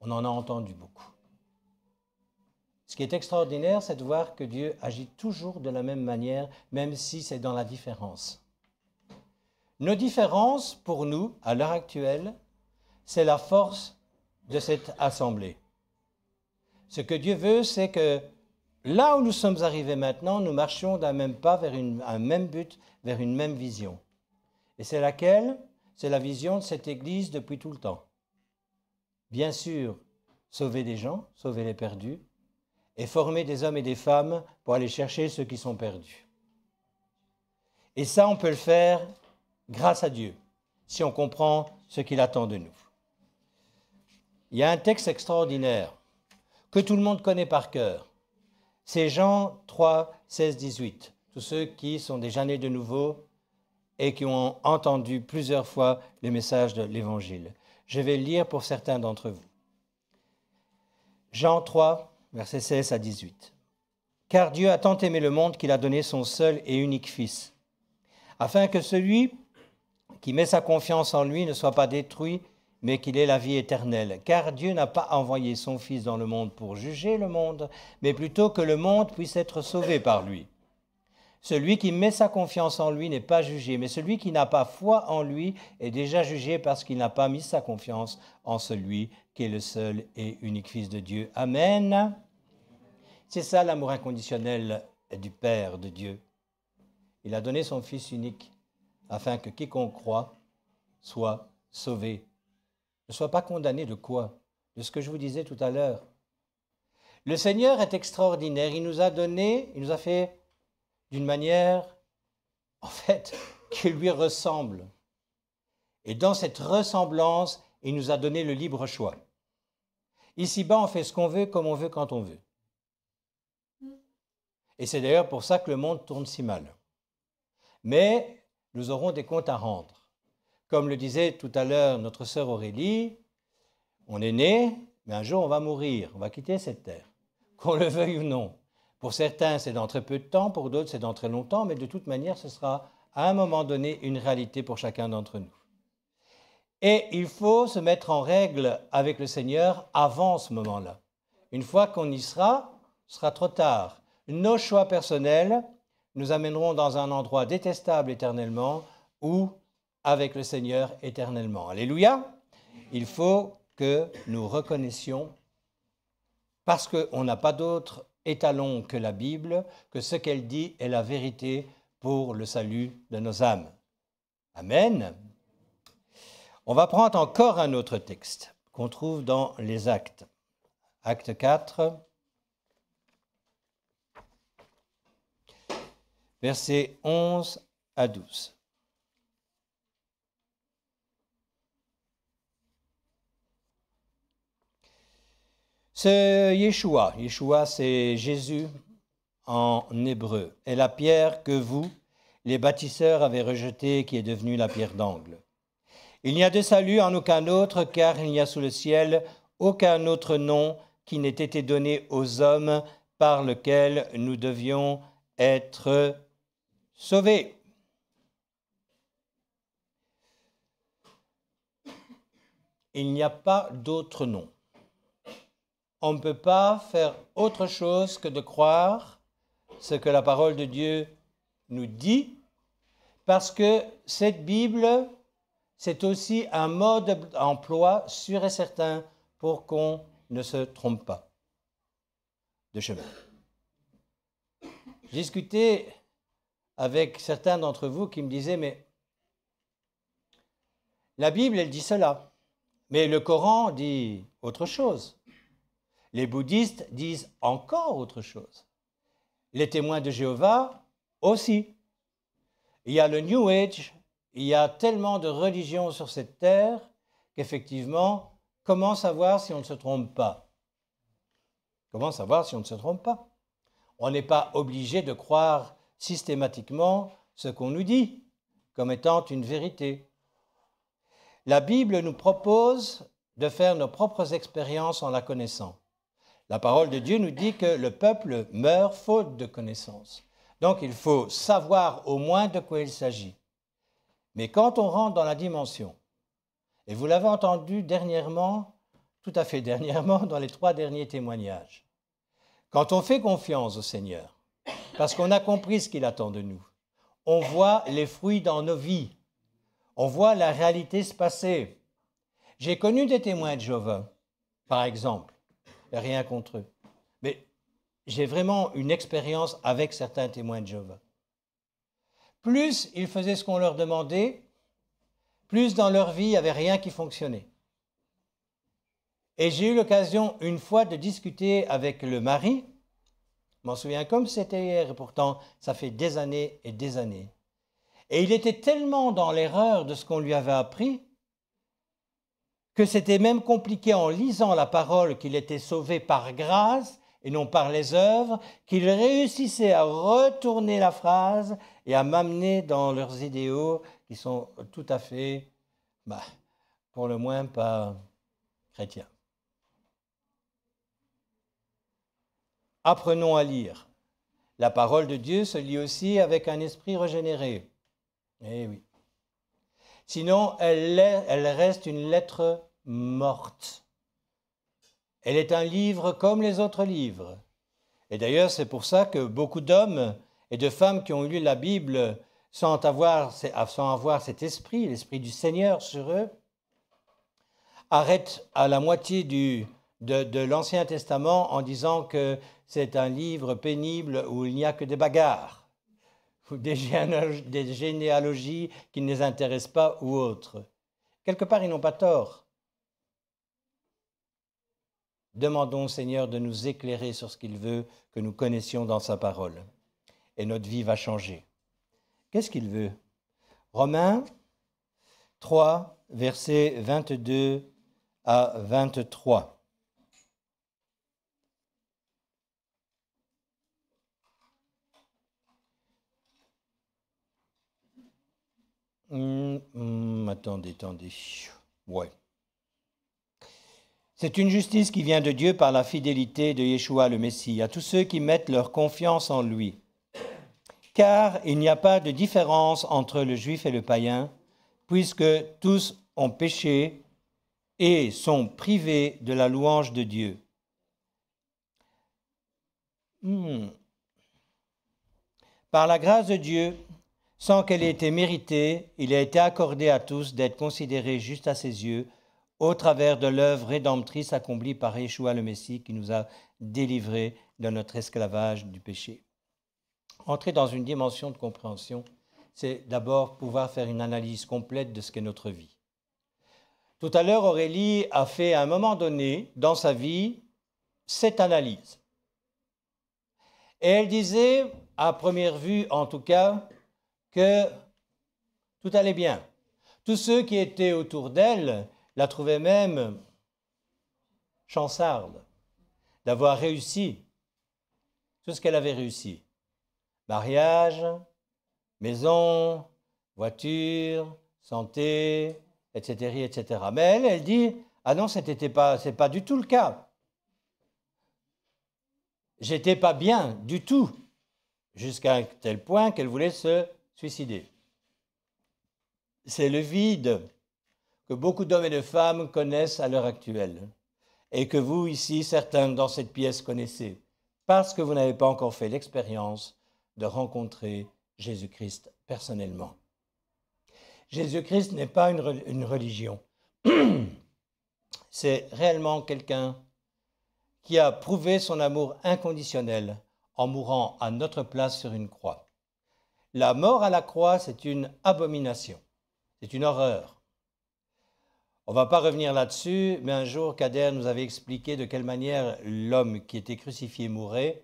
On en a entendu beaucoup. Ce qui est extraordinaire, c'est de voir que Dieu agit toujours de la même manière, même si c'est dans la différence. Nos différences, pour nous, à l'heure actuelle, c'est la force de cette assemblée. Ce que Dieu veut, c'est que là où nous sommes arrivés maintenant, nous marchions d'un même pas vers un même but, vers une même vision. Et c'est laquelle ? C'est la vision de cette Église depuis tout le temps. Bien sûr, sauver des gens, sauver les perdus, et former des hommes et des femmes pour aller chercher ceux qui sont perdus. Et ça, on peut le faire grâce à Dieu, si on comprend ce qu'il attend de nous. Il y a un texte extraordinaire que tout le monde connaît par cœur. C'est Jean 3, 16, 18. Tous ceux qui sont déjà nés de nouveau et qui ont entendu plusieurs fois les messages de l'Évangile. Je vais le lire pour certains d'entre vous. Jean 3, versets 16 à 18. « Car Dieu a tant aimé le monde qu'il a donné son seul et unique Fils, afin que celui qui met sa confiance en lui ne soit pas détruit, mais qu'il ait la vie éternelle. Car Dieu n'a pas envoyé son Fils dans le monde pour juger le monde, mais plutôt que le monde puisse être sauvé par lui. Celui qui met sa confiance en lui n'est pas jugé, mais celui qui n'a pas foi en lui est déjà jugé parce qu'il n'a pas mis sa confiance en celui qui est le seul et unique Fils de Dieu. » Amen. C'est ça l'amour inconditionnel du Père de Dieu. Il a donné son Fils unique afin que quiconque croit soit sauvé. Ne soit pas condamné de quoi ? De ce que je vous disais tout à l'heure. Le Seigneur est extraordinaire. Il nous a donné, il nous a fait d'une manière, en fait, qui lui ressemble. Et dans cette ressemblance, il nous a donné le libre choix. Ici-bas, on fait ce qu'on veut, comme on veut, quand on veut. Et c'est d'ailleurs pour ça que le monde tourne si mal. Mais nous aurons des comptes à rendre. Comme le disait tout à l'heure notre sœur Aurélie, on est né, mais un jour on va mourir, on va quitter cette terre, qu'on le veuille ou non. Pour certains, c'est dans très peu de temps, pour d'autres, c'est dans très longtemps, mais de toute manière, ce sera à un moment donné une réalité pour chacun d'entre nous. Et il faut se mettre en règle avec le Seigneur avant ce moment-là. Une fois qu'on y sera, ce sera trop tard. Nos choix personnels nous amèneront dans un endroit détestable éternellement ou avec le Seigneur éternellement. Alléluia! Il faut que nous reconnaissions, parce qu'on n'a pas d'autre étalon que la Bible, que ce qu'elle dit est la vérité pour le salut de nos âmes. Amen. On va prendre encore un autre texte qu'on trouve dans les Actes. Acte 4, versets 11 à 12. Ce Yeshua, Yeshua c'est Jésus en hébreu, est la pierre que vous, les bâtisseurs, avez rejetée, qui est devenue la pierre d'angle. Il n'y a de salut en aucun autre, car il n'y a sous le ciel aucun autre nom qui n'ait été donné aux hommes par lequel nous devions être sauvés. Il n'y a pas d'autre nom. On ne peut pas faire autre chose que de croire ce que la parole de Dieu nous dit, parce que cette Bible, c'est aussi un mode d'emploi sûr et certain pour qu'on ne se trompe pas de chemin. J'ai discuté avec certains d'entre vous qui me disaient, mais la Bible, elle dit cela, mais le Coran dit autre chose. Les bouddhistes disent encore autre chose. Les témoins de Jéhovah aussi. Il y a le New Age, il y a tellement de religions sur cette terre qu'effectivement, comment savoir si on ne se trompe pas? Comment savoir si on ne se trompe pas? On n'est pas obligé de croire systématiquement ce qu'on nous dit comme étant une vérité. La Bible nous propose de faire nos propres expériences en la connaissant. La parole de Dieu nous dit que le peuple meurt faute de connaissance. Donc il faut savoir au moins de quoi il s'agit. Mais quand on rentre dans la dimension, et vous l'avez entendu dernièrement, tout à fait dernièrement, dans les 3 derniers témoignages, quand on fait confiance au Seigneur, parce qu'on a compris ce qu'il attend de nous, on voit les fruits dans nos vies, on voit la réalité se passer. J'ai connu des témoins de Jéhovah, par exemple, rien contre eux, mais j'ai vraiment une expérience avec certains témoins de Jéhovah. Plus ils faisaient ce qu'on leur demandait, plus dans leur vie, il n'y avait rien qui fonctionnait. Et j'ai eu l'occasion une fois de discuter avec le mari, je m'en souviens comme c'était hier, et pourtant ça fait des années et des années. Et il était tellement dans l'erreur de ce qu'on lui avait appris que c'était même compliqué en lisant la parole qu'il était sauvé par grâce et non par les œuvres, qu'il réussissait à retourner la phrase et à m'amener dans leurs idéaux qui sont tout à fait, pour le moins, pas chrétiens. Apprenons à lire. La parole de Dieu se lit aussi avec un esprit régénéré. Eh oui. Sinon, elle reste une lettre morte. Elle est un livre comme les autres livres. Et d'ailleurs, c'est pour ça que beaucoup d'hommes et de femmes qui ont lu la Bible sans avoir cet esprit, l'esprit du Seigneur sur eux, arrêtent à la moitié de l'Ancien Testament en disant que c'est un livre pénible où il n'y a que des bagarres, ou des généalogies qui ne les intéressent pas ou autres. Quelque part, ils n'ont pas tort. Demandons au Seigneur de nous éclairer sur ce qu'il veut que nous connaissions dans sa parole. Et notre vie va changer. Qu'est-ce qu'il veut? Romains 3, versets 22 à 23. Attendez. Ouais. C'est une justice qui vient de Dieu par la fidélité de Yeshua le Messie, à tous ceux qui mettent leur confiance en lui. Car il n'y a pas de différence entre le juif et le païen, puisque tous ont péché et sont privés de la louange de Dieu. Par la grâce de Dieu, sans qu'elle ait été méritée, il a été accordé à tous d'être considérés justes à ses yeux, au travers de l'œuvre rédemptrice accomplie par Yeshua le Messie qui nous a délivrés de notre esclavage du péché. Entrer dans une dimension de compréhension, c'est d'abord pouvoir faire une analyse complète de ce qu'est notre vie. Tout à l'heure, Aurélie a fait à un moment donné dans sa vie cette analyse. Et elle disait, à première vue en tout cas, que tout allait bien. Tous ceux qui étaient autour d'elle la trouvaient même chancharde d'avoir réussi tout ce qu'elle avait réussi. Mariage, maison, voiture, santé, etc., etc. Mais elle dit, ah non, c'est pas du tout le cas. J'étais pas bien du tout, jusqu'à un tel point qu'elle voulait se suicider. C'est le vide que beaucoup d'hommes et de femmes connaissent à l'heure actuelle, et que vous, ici, certains dans cette pièce connaissez, parce que vous n'avez pas encore fait l'expérience de rencontrer Jésus-Christ personnellement. Jésus-Christ n'est pas une religion. C'est réellement quelqu'un qui a prouvé son amour inconditionnel en mourant à notre place sur une croix. La mort à la croix, c'est une abomination, c'est une horreur. On ne va pas revenir là-dessus, mais un jour, Kader nous avait expliqué de quelle manière l'homme qui était crucifié mourait.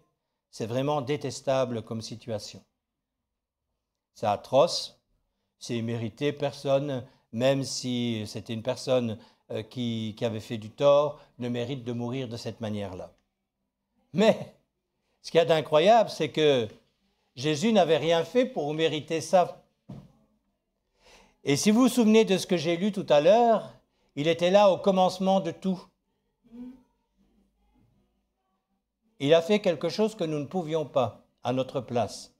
C'est vraiment détestable comme situation. C'est atroce, c'est immérité, personne, même si c'était une personne qui avait fait du tort, ne mérite de mourir de cette manière-là. Mais ce qu'il y a d'incroyable, c'est que Jésus n'avait rien fait pour mériter ça. Et si vous vous souvenez de ce que j'ai lu tout à l'heure, il était là au commencement de tout. Il a fait quelque chose que nous ne pouvions pas à notre place.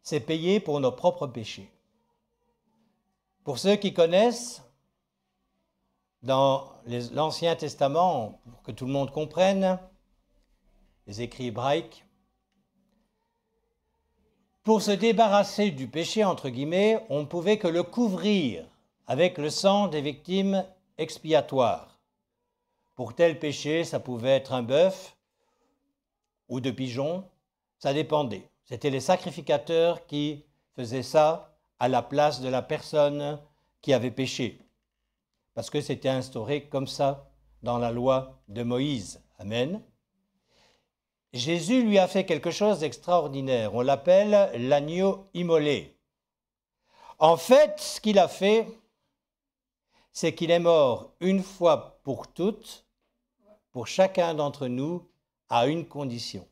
C'est payer pour nos propres péchés. Pour ceux qui connaissent, dans l'Ancien Testament, pour que tout le monde comprenne, les écrits hébraïques, pour se débarrasser du péché, entre guillemets, on ne pouvait que le couvrir avec le sang des victimes expiatoires. Pour tel péché, ça pouvait être un bœuf ou de pigeon, ça dépendait. C'était les sacrificateurs qui faisaient ça à la place de la personne qui avait péché. Parce que c'était instauré comme ça dans la loi de Moïse. Amen. Jésus lui a fait quelque chose d'extraordinaire. On l'appelle l'agneau immolé. En fait, ce qu'il a fait, c'est qu'il est mort une fois pour toutes, pour chacun d'entre nous, à une condition.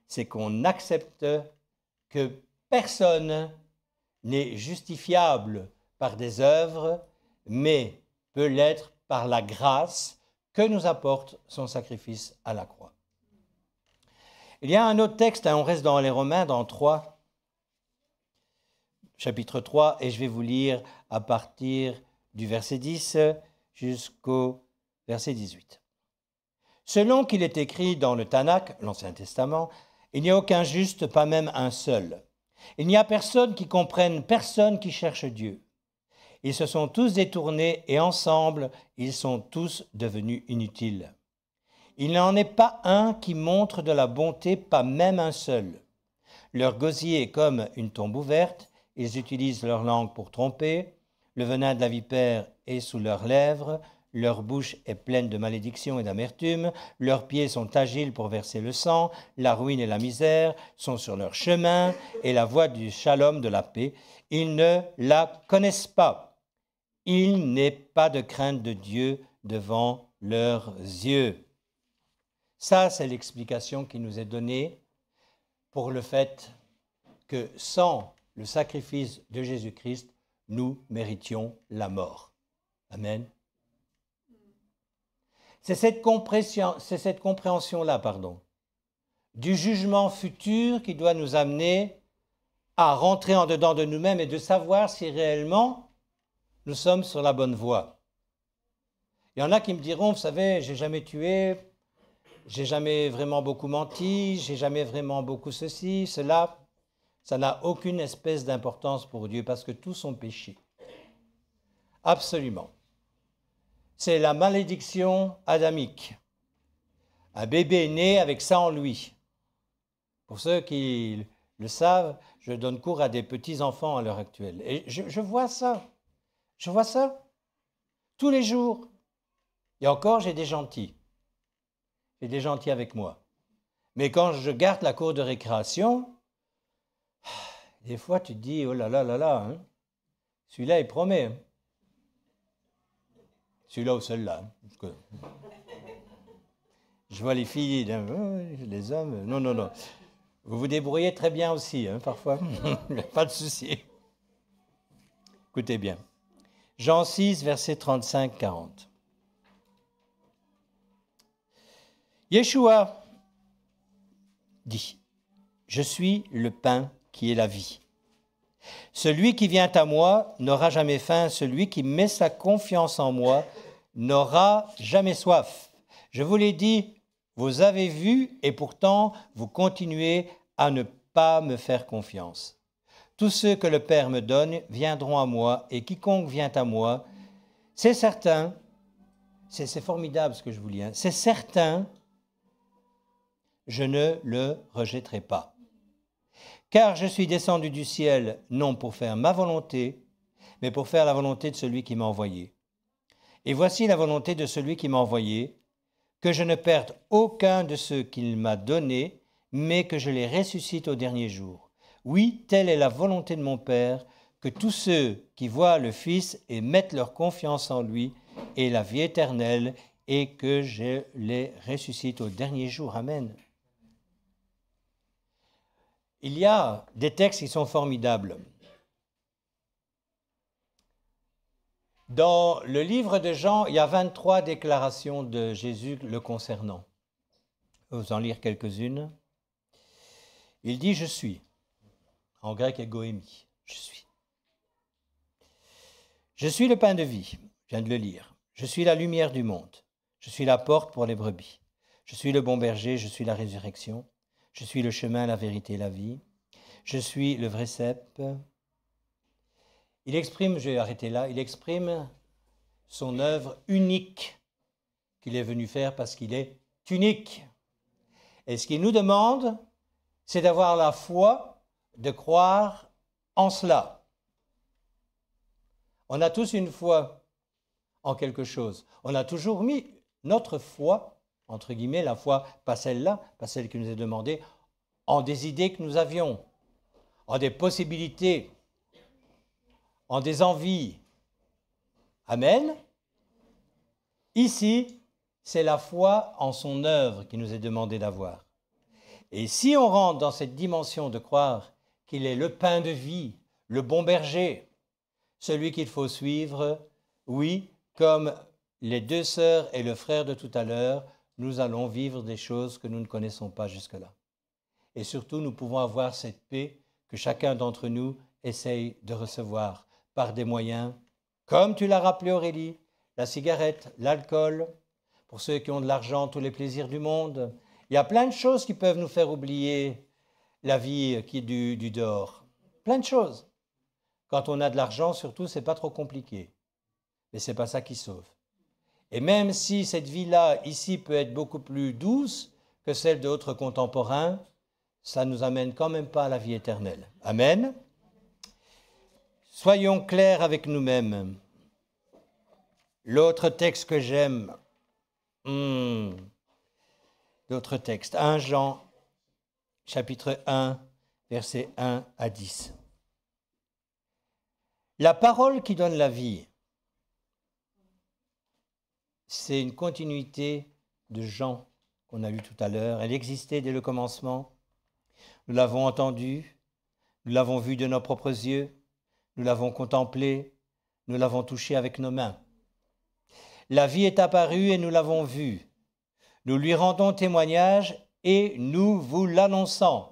C'est qu'on accepte que personne n'est justifiable par des œuvres, mais peut l'être par la grâce que nous apporte son sacrifice à la croix. Il y a un autre texte, on reste dans les Romains, dans 3, chapitre 3, et je vais vous lire à partir du verset 10 jusqu'au verset 18. Selon qu'il est écrit dans le Tanakh, l'Ancien Testament, il n'y a aucun juste, pas même un seul. Il n'y a personne qui comprenne, personne qui cherche Dieu. Ils se sont tous détournés et ensemble, ils sont tous devenus inutiles. Il n'en est pas un qui montre de la bonté, pas même un seul. Leur gosier est comme une tombe ouverte, ils utilisent leur langue pour tromper, le venin de la vipère est sous leurs lèvres, leur bouche est pleine de malédiction et d'amertume, leurs pieds sont agiles pour verser le sang, la ruine et la misère sont sur leur chemin, et la voie du shalom, de la paix, ils ne la connaissent pas. Il n'est pas de crainte de Dieu devant leurs yeux. Ça, c'est l'explication qui nous est donnée pour le fait que sans le sacrifice de Jésus-Christ, nous méritions la mort. Amen. C'est cette compréhension-là, du jugement futur qui doit nous amener à rentrer en dedans de nous-mêmes et de savoir si réellement nous sommes sur la bonne voie. Il y en a qui me diront, vous savez, j'ai jamais tué, j'ai jamais vraiment beaucoup menti, j'ai jamais vraiment beaucoup ceci, cela. Ça n'a aucune espèce d'importance pour Dieu parce que tous sont péchés. Absolument. c'est la malédiction adamique. Un bébé est né avec ça en lui. Pour ceux qui le savent, je donne cours à des petits-enfants à l'heure actuelle. Et je vois ça. Je vois ça tous les jours. Et encore, j'ai des gentils. J'ai des gentils avec moi. Mais quand je garde la cour de récréation, des fois tu te dis, oh là là là là, hein, celui-là il promet. Hein. Celui-là ou celle-là. Hein. Je vois les filles, les hommes, non, non, non. Vous vous débrouillez très bien aussi, hein, parfois. Pas de souci. Écoutez bien. Jean 6, versets 35-40. Yeshua dit, « Je suis le pain qui est la vie. Celui qui vient à moi n'aura jamais faim, celui qui met sa confiance en moi n'aura jamais soif. Je vous l'ai dit, vous avez vu et pourtant vous continuez à ne pas me faire confiance. Tous ceux que le Père me donne viendront à moi et quiconque vient à moi, c'est certain, c'est formidable ce que je vous lis, hein, c'est certain, je ne le rejetterai pas. Car je suis descendu du ciel, non pour faire ma volonté, mais pour faire la volonté de celui qui m'a envoyé. Et voici la volonté de celui qui m'a envoyé, que je ne perde aucun de ceux qu'il m'a donnés, mais que je les ressuscite au dernier jour. Oui, telle est la volonté de mon Père, que tous ceux qui voient le Fils et mettent leur confiance en lui aient la vie éternelle, et que je les ressuscite au dernier jour. Amen. Il y a des textes qui sont formidables. Dans le livre de Jean, il y a 23 déclarations de Jésus le concernant. Je vais vous en lire quelques-unes. Il dit « Je suis ». En grec, égoémie. Je suis. Je suis le pain de vie. Je viens de le lire. Je suis la lumière du monde. Je suis la porte pour les brebis. Je suis le bon berger. Je suis la résurrection. Je suis le chemin, la vérité et la vie. Je suis le vrai cep. Il exprime, je vais arrêter là, il exprime son œuvre unique qu'il est venu faire parce qu'il est unique. Et ce qu'il nous demande, c'est d'avoir la foi, de croire en cela. On a tous une foi en quelque chose. On a toujours mis notre foi, entre guillemets, la foi, pas celle-là, pas celle qui nous est demandée, en des idées que nous avions, en des possibilités, en des envies. Amen. Ici, c'est la foi en son œuvre qui nous est demandé d'avoir. Et si on rentre dans cette dimension de croire qu'il est le pain de vie, le bon berger, celui qu'il faut suivre, oui, comme les deux sœurs et le frère de tout à l'heure, nous allons vivre des choses que nous ne connaissons pas jusque-là. Et surtout, nous pouvons avoir cette paix que chacun d'entre nous essaye de recevoir par des moyens, comme tu l'as rappelé Aurélie, la cigarette, l'alcool, pour ceux qui ont de l'argent, tous les plaisirs du monde. Il y a plein de choses qui peuvent nous faire oublier la vie qui est du dehors. Plein de choses. Quand on a de l'argent, surtout, c'est pas trop compliqué. Mais c'est pas ça qui sauve. Et même si cette vie-là, ici, peut être beaucoup plus douce que celle d'autres contemporains, ça ne nous amène quand même pas à la vie éternelle. Amen. Soyons clairs avec nous-mêmes. L'autre texte que j'aime, d'autres textes, 1 Jean, chapitre 1, versets 1 à 10. La parole qui donne la vie, c'est une continuité de Jean qu'on a lu tout à l'heure. Elle existait dès le commencement. Nous l'avons entendue, nous l'avons vue de nos propres yeux, nous l'avons contemplée, nous l'avons touchée avec nos mains. La vie est apparue et nous l'avons vue. Nous lui rendons témoignage et nous vous l'annonçons.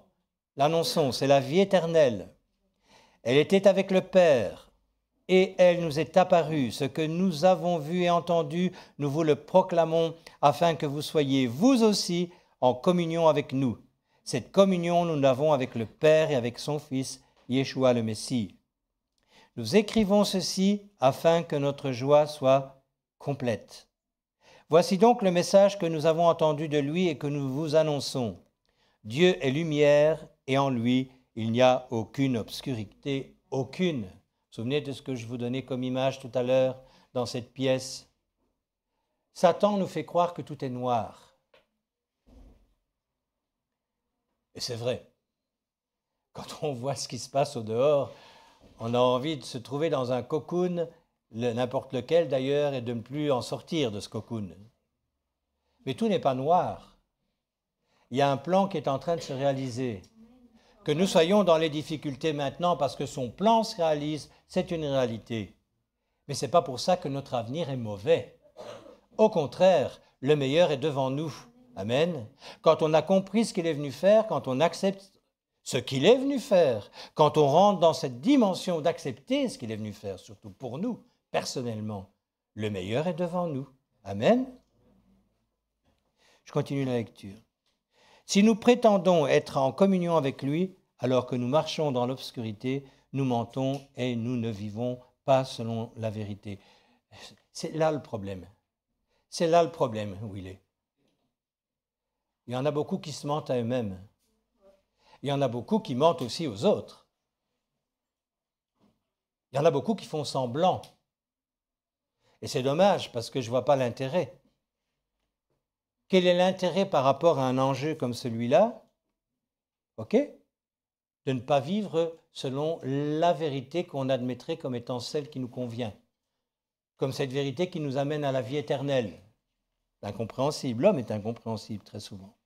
L'annonçons, c'est la vie éternelle. Elle était avec le Père et elle nous est apparue. Ce que nous avons vu et entendu, nous vous le proclamons afin que vous soyez vous aussi en communion avec nous. Cette communion, nous l'avons avec le Père et avec son Fils, Yeshua le Messie. Nous écrivons ceci afin que notre joie soit complète. Voici donc le message que nous avons entendu de lui et que nous vous annonçons. Dieu est lumière et en lui, il n'y a aucune obscurité, aucune. Vous vous souvenez de ce que je vous donnais comme image tout à l'heure dans cette pièce? Satan nous fait croire que tout est noir. Et c'est vrai. Quand on voit ce qui se passe au dehors, on a envie de se trouver dans un cocoon, n'importe lequel d'ailleurs, et de ne plus en sortir de ce cocoon. Mais tout n'est pas noir. Il y a un plan qui est en train de se réaliser. Que nous soyons dans les difficultés maintenant parce que son plan se réalise, c'est une réalité. Mais ce n'est pas pour ça que notre avenir est mauvais. Au contraire, le meilleur est devant nous. Amen. Quand on a compris ce qu'il est venu faire, quand on accepte ce qu'il est venu faire, quand on rentre dans cette dimension d'accepter ce qu'il est venu faire, surtout pour nous, personnellement, le meilleur est devant nous. Amen. Je continue la lecture. Si nous prétendons être en communion avec lui, alors que nous marchons dans l'obscurité, nous mentons et nous ne vivons pas selon la vérité. C'est là le problème. C'est là le problème où il est. Il y en a beaucoup qui se mentent à eux-mêmes. Il y en a beaucoup qui mentent aussi aux autres. Il y en a beaucoup qui font semblant. Et c'est dommage parce que je ne vois pas l'intérêt. Quel est l'intérêt par rapport à un enjeu comme celui-là? OK? De ne pas vivre selon la vérité qu'on admettrait comme étant celle qui nous convient. Comme cette vérité qui nous amène à la vie éternelle. Incompréhensible. L'homme est incompréhensible très souvent.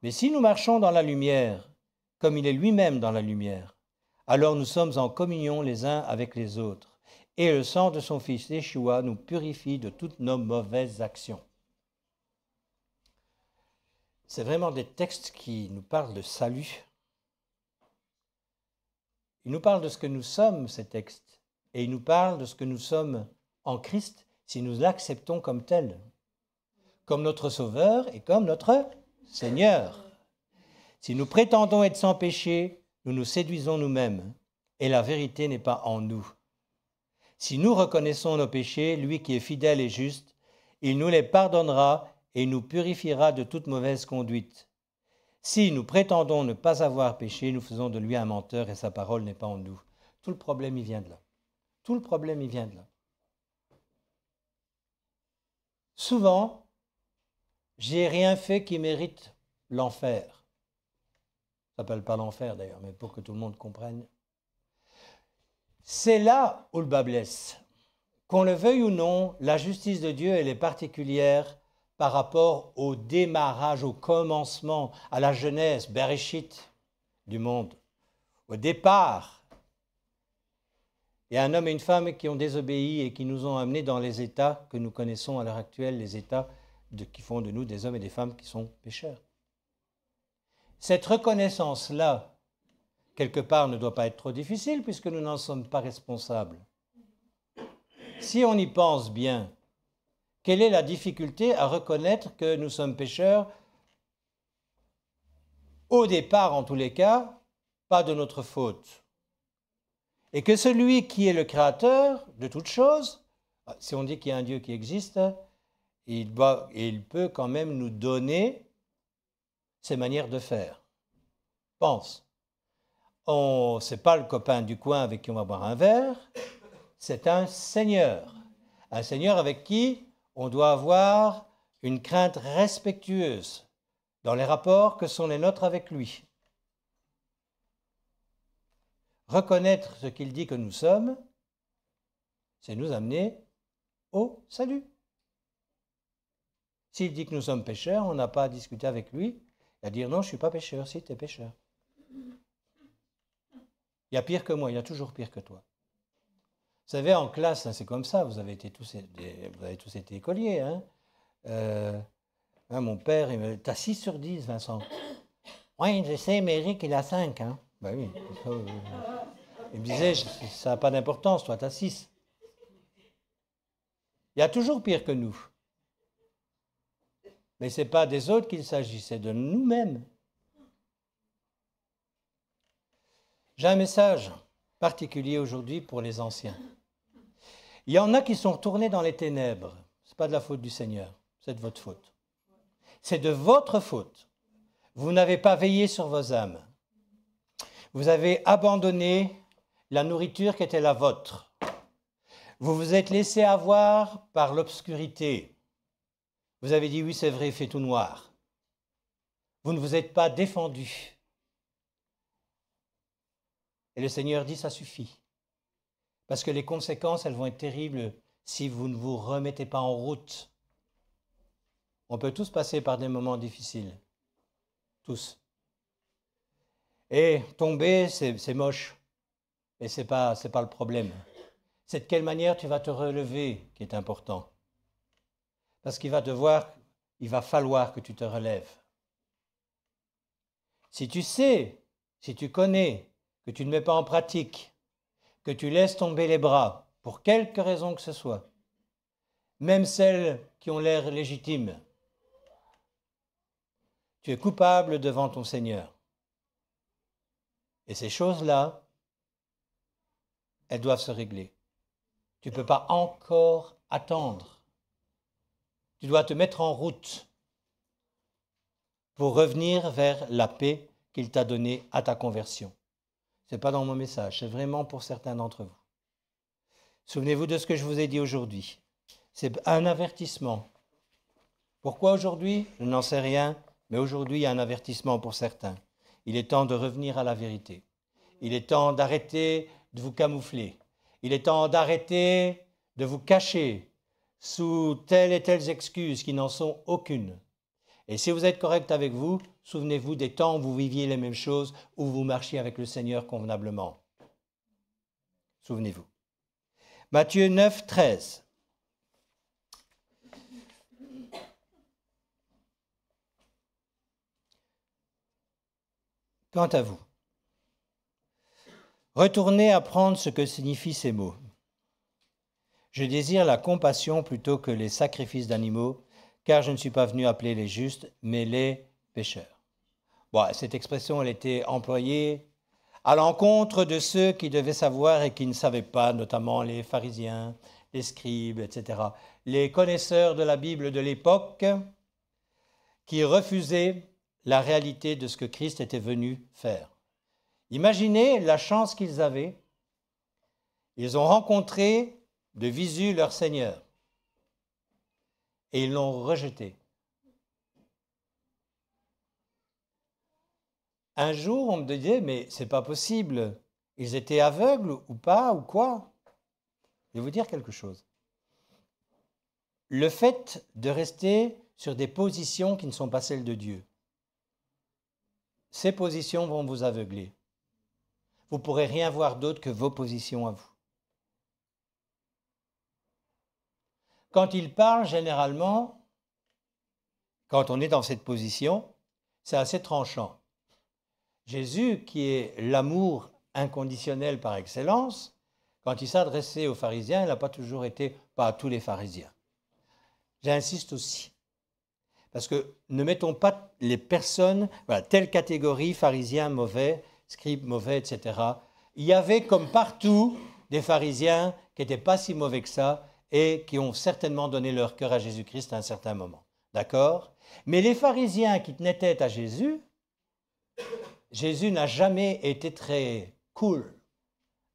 Mais si nous marchons dans la lumière, comme il est lui-même dans la lumière, alors nous sommes en communion les uns avec les autres. Et le sang de son Fils Yeshua nous purifie de toutes nos mauvaises actions. C'est vraiment des textes qui nous parlent de salut. Ils nous parlent de ce que nous sommes, ces textes. Et ils nous parlent de ce que nous sommes en Christ, si nous l'acceptons comme tel. Comme notre Sauveur et comme notre Seigneur. Si nous prétendons être sans péché, nous nous séduisons nous-mêmes. Et la vérité n'est pas en nous. Si nous reconnaissons nos péchés, lui qui est fidèle et juste, il nous les pardonnera et nous purifiera de toute mauvaise conduite. Si nous prétendons ne pas avoir péché, nous faisons de lui un menteur et sa parole n'est pas en nous. Tout le problème, il vient de là. Tout le problème, il vient de là. Souvent, j'ai rien fait qui mérite l'enfer. Ça ne s'appelle pas l'enfer d'ailleurs, mais pour que tout le monde comprenne. C'est là où le bas blesse. Qu'on le veuille ou non, la justice de Dieu, elle est particulière par rapport au démarrage, au commencement, à la genèse, Bereshit du monde. Au départ, il y a un homme et une femme qui ont désobéi et qui nous ont amenés dans les états que nous connaissons à l'heure actuelle, les états qui font de nous des hommes et des femmes qui sont pécheurs. Cette reconnaissance-là, quelque part, ne doit pas être trop difficile puisque nous n'en sommes pas responsables. Si on y pense bien, quelle est la difficulté à reconnaître que nous sommes pécheurs? Au départ, en tous les cas, pas de notre faute. Et que celui qui est le créateur de toutes choses, si on dit qu'il y a un Dieu qui existe, il peut quand même nous donner ses manières de faire. Pense. Ce n'est pas le copain du coin avec qui on va boire un verre, c'est un Seigneur. Un Seigneur avec qui on doit avoir une crainte respectueuse dans les rapports que sont les nôtres avec lui. Reconnaître ce qu'il dit que nous sommes, c'est nous amener au salut. S'il dit que nous sommes pécheurs, on n'a pas à discuter avec lui et à dire non, je ne suis pas pécheur, si tu es pécheur. Il y a pire que moi, il y a toujours pire que toi. Vous savez, en classe, hein, c'est comme ça, vous avez tous été écoliers. Mon père, il me dit, t'as 6 sur 10, Vincent. Oui, je sais, mais Eric, il a 5. Hein. Ben oui. Il me disait, ça n'a pas d'importance, toi, t'as 6. Il y a toujours pire que nous. Mais ce n'est pas des autres qu'il s'agit, c'est de nous-mêmes. J'ai un message particulier aujourd'hui pour les anciens. Il y en a qui sont retournés dans les ténèbres. Ce n'est pas de la faute du Seigneur, c'est de votre faute. C'est de votre faute. Vous n'avez pas veillé sur vos âmes. Vous avez abandonné la nourriture qui était la vôtre. Vous vous êtes laissé avoir par l'obscurité. Vous avez dit, oui, c'est vrai, il fait tout noir. Vous ne vous êtes pas défendu. Et le Seigneur dit, ça suffit. Parce que les conséquences, elles vont être terribles si vous ne vous remettez pas en route. On peut tous passer par des moments difficiles. Tous. Et tomber, c'est moche. Et ce n'est pas le problème. C'est de quelle manière tu vas te relever qui est important. Parce qu'il va falloir que tu te relèves. Si tu sais, si tu connais, que tu ne mets pas en pratique, que tu laisses tomber les bras, pour quelque raison que ce soit, même celles qui ont l'air légitimes, tu es coupable devant ton Seigneur. Et ces choses-là, elles doivent se régler. Tu ne peux pas encore attendre. Tu dois te mettre en route pour revenir vers la paix qu'il t'a donnée à ta conversion. Ce n'est pas dans mon message, c'est vraiment pour certains d'entre vous. Souvenez-vous de ce que je vous ai dit aujourd'hui. C'est un avertissement. Pourquoi aujourd'hui? Je n'en sais rien, mais aujourd'hui, il y a un avertissement pour certains. Il est temps de revenir à la vérité. Il est temps d'arrêter de vous camoufler. Il est temps d'arrêter de vous cacher sous telles et telles excuses qui n'en sont aucune. Et si vous êtes correct avec vous, souvenez-vous des temps où vous viviez les mêmes choses, où vous marchiez avec le Seigneur convenablement. Souvenez-vous. Matthieu 9, 13. Quant à vous, retournez apprendre ce que signifient ces mots. Je désire la compassion plutôt que les sacrifices d'animaux, car je ne suis pas venu appeler les justes, mais les pécheurs. Bon, cette expression, elle était employée à l'encontre de ceux qui devaient savoir et qui ne savaient pas, notamment les pharisiens, les scribes, etc. Les connaisseurs de la Bible de l'époque qui refusaient la réalité de ce que Christ était venu faire. Imaginez la chance qu'ils avaient. Ils ont rencontré de visu leur Seigneur et ils l'ont rejeté. Un jour, on me disait, mais c'est pas possible, ils étaient aveugles ou pas, ou quoi? Je vais vous dire quelque chose. Le fait de rester sur des positions qui ne sont pas celles de Dieu, ces positions vont vous aveugler. Vous ne pourrez rien voir d'autre que vos positions à vous. Quand il parle, généralement, quand on est dans cette position, c'est assez tranchant. Jésus, qui est l'amour inconditionnel par excellence, quand il s'adressait aux pharisiens, il n'a pas toujours été, pas à tous les pharisiens. J'insiste aussi. Parce que ne mettons pas les personnes, voilà, telle catégorie, pharisiens mauvais, scribes mauvais, etc. Il y avait comme partout des pharisiens qui n'étaient pas si mauvais que ça et qui ont certainement donné leur cœur à Jésus-Christ à un certain moment. D'accord? Mais les pharisiens qui tenaient tête à Jésus, Jésus n'a jamais été très cool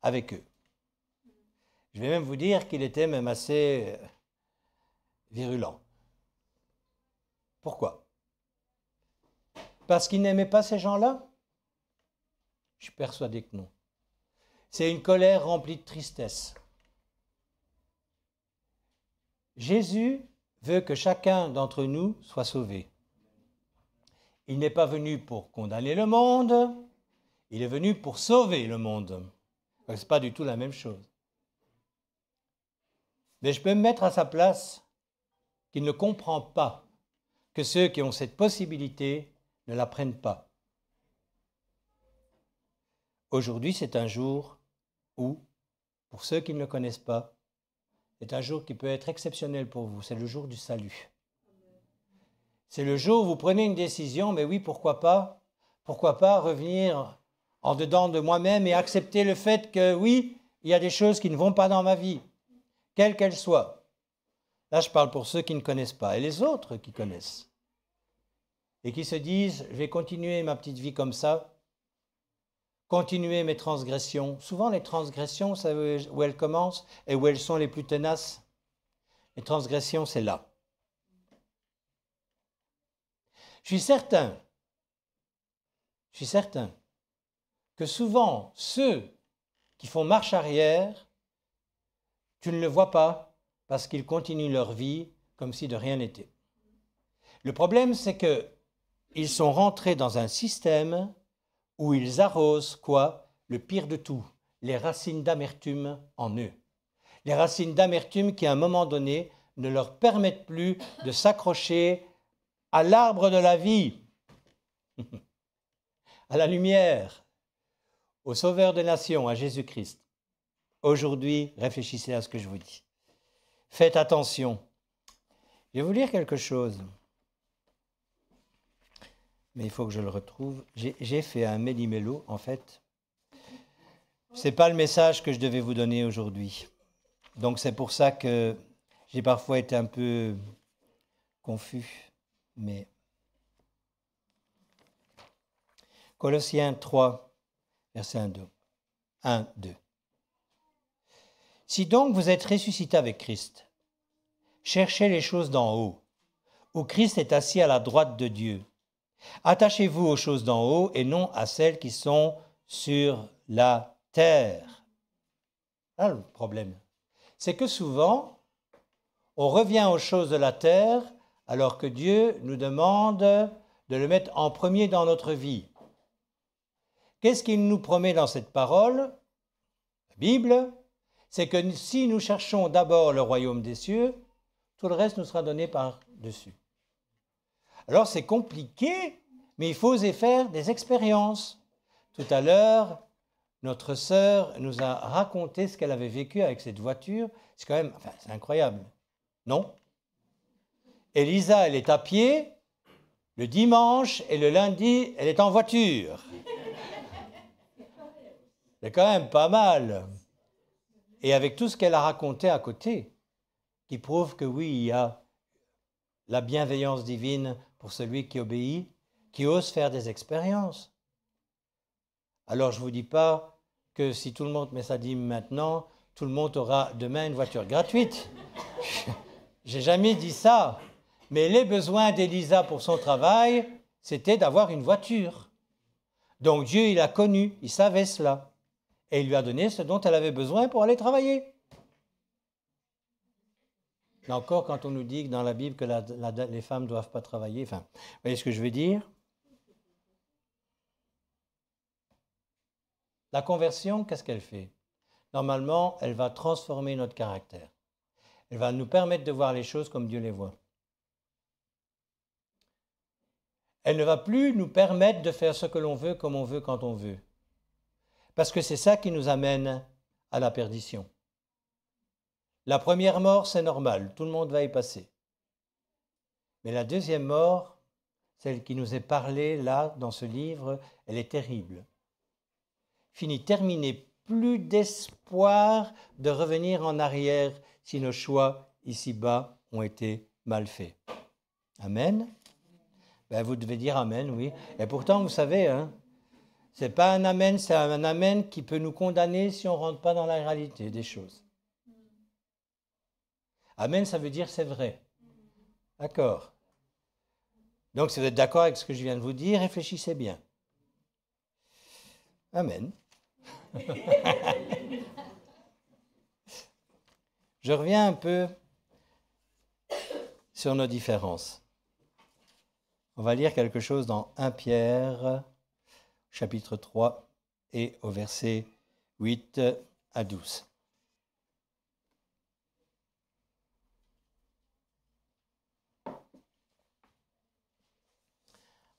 avec eux. Je vais même vous dire qu'il était même assez virulent. Pourquoi? Parce qu'il n'aimait pas ces gens-là? Je suis persuadé que non. C'est une colère remplie de tristesse. Jésus veut que chacun d'entre nous soit sauvé. Il n'est pas venu pour condamner le monde, il est venu pour sauver le monde. Ce n'est pas du tout la même chose. Mais je peux me mettre à sa place qu'il ne comprend pas que ceux qui ont cette possibilité ne la prennent pas. Aujourd'hui, c'est un jour où, pour ceux qui ne le connaissent pas, c'est un jour qui peut être exceptionnel pour vous. C'est le jour du salut. C'est le jour où vous prenez une décision, mais oui, pourquoi pas revenir en dedans de moi-même et accepter le fait que oui, il y a des choses qui ne vont pas dans ma vie. quelle qu'elle soit. Là, je parle pour ceux qui ne connaissent pas, et les autres qui connaissent, et qui se disent, je vais continuer ma petite vie comme ça, continuer mes transgressions. Souvent, les transgressions, vous savez où elles commencent et où elles sont les plus tenaces? Les transgressions, c'est là. Je suis certain que souvent, ceux qui font marche arrière, tu ne le vois pas parce qu'ils continuent leur vie comme si de rien n'était. Le problème, c'est qu'ils sont rentrés dans un système où ils arrosent quoi? Le pire de tout, les racines d'amertume en eux. Les racines d'amertume qui, à un moment donné, ne leur permettent plus de s'accrocher à l'arbre de la vie, à la lumière, au Sauveur des nations, à Jésus-Christ. Aujourd'hui, réfléchissez à ce que je vous dis. Faites attention. Je vais vous lire quelque chose. Mais il faut que je le retrouve. J'ai fait un méli-mélo, en fait. Ce n'est pas le message que je devais vous donner aujourd'hui. Donc c'est pour ça que j'ai parfois été un peu confus. Mais Colossiens 3, verset 1, 2. Si donc vous êtes ressuscités avec Christ, cherchez les choses d'en haut, où Christ est assis à la droite de Dieu. Attachez-vous aux choses d'en haut et non à celles qui sont sur la terre. Là, le problème, c'est que souvent, on revient aux choses de la terre alors que Dieu nous demande de le mettre en premier dans notre vie. Qu'est-ce qu'il nous promet dans cette parole, la Bible? C'est que si nous cherchons d'abord le royaume des cieux, tout le reste nous sera donné par-dessus. Alors c'est compliqué, mais il faut oser faire des expériences. Tout à l'heure, notre sœur nous a raconté ce qu'elle avait vécu avec cette voiture. C'est quand même, c'est incroyable, non? Elisa, elle est à pied, le dimanche et le lundi, elle est en voiture. C'est quand même pas mal. Et avec tout ce qu'elle a raconté à côté, qui prouve que oui, il y a la bienveillance divine pour celui qui obéit, qui ose faire des expériences. Alors je ne vous dis pas que si tout le monde met sa dîme maintenant, tout le monde aura demain une voiture gratuite. J'ai jamais dit ça. Mais les besoins d'Élisa pour son travail, c'était d'avoir une voiture. Donc Dieu, il a connu, il savait cela. Et il lui a donné ce dont elle avait besoin pour aller travailler. Là encore, quand on nous dit que dans la Bible que les femmes ne doivent pas travailler, vous voyez ce que je veux dire? La conversion, qu'est-ce qu'elle fait? Normalement, elle va transformer notre caractère. Elle va nous permettre de voir les choses comme Dieu les voit. Elle ne va plus nous permettre de faire ce que l'on veut, comme on veut, quand on veut. Parce que c'est ça qui nous amène à la perdition. La première mort, c'est normal, tout le monde va y passer. Mais la deuxième mort, celle qui nous est parlée là, dans ce livre, elle est terrible. Fini, terminé, plus d'espoir de revenir en arrière si nos choix ici-bas ont été mal faits. Amen. Ben, vous devez dire amen, oui. Et pourtant, vous savez, c'est pas un amen, c'est un amen qui peut nous condamner si on ne rentre pas dans la réalité des choses. Amen, ça veut dire c'est vrai. D'accord. Donc, si vous êtes d'accord avec ce que je viens de vous dire, réfléchissez bien. Amen. Je reviens un peu sur nos différences. On va lire quelque chose dans 1 Pierre, chapitre 3, et au verset 8 à 12.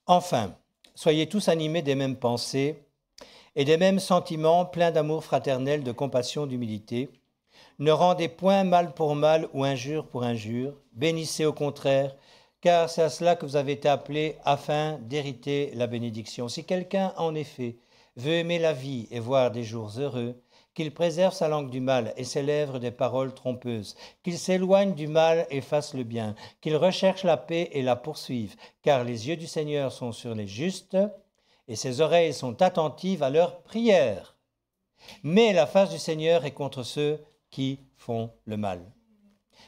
Enfin, soyez tous animés des mêmes pensées et des mêmes sentiments, pleins d'amour fraternel, de compassion, d'humilité. Ne rendez point mal pour mal ou injure pour injure, bénissez au contraire, car c'est à cela que vous avez été appelés afin d'hériter la bénédiction. Si quelqu'un, en effet, veut aimer la vie et voir des jours heureux, qu'il préserve sa langue du mal et ses lèvres des paroles trompeuses, qu'il s'éloigne du mal et fasse le bien, qu'il recherche la paix et la poursuive, car les yeux du Seigneur sont sur les justes et ses oreilles sont attentives à leurs prières. Mais la face du Seigneur est contre ceux qui font le mal.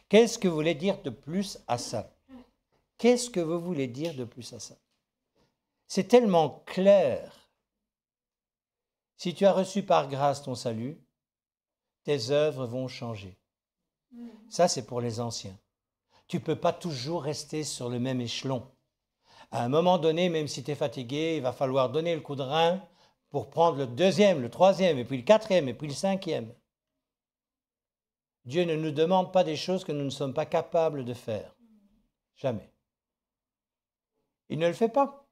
Qu'est-ce que vous voulez dire de plus à ça? Qu'est-ce que vous voulez dire de plus à ça? C'est tellement clair. Si tu as reçu par grâce ton salut, tes œuvres vont changer. Ça, c'est pour les anciens. Tu ne peux pas toujours rester sur le même échelon. À un moment donné, même si tu es fatigué, il va falloir donner le coup de rein pour prendre le deuxième, le troisième, et puis le quatrième, et puis le cinquième. Dieu ne nous demande pas des choses que nous ne sommes pas capables de faire. Jamais. Il ne le fait pas.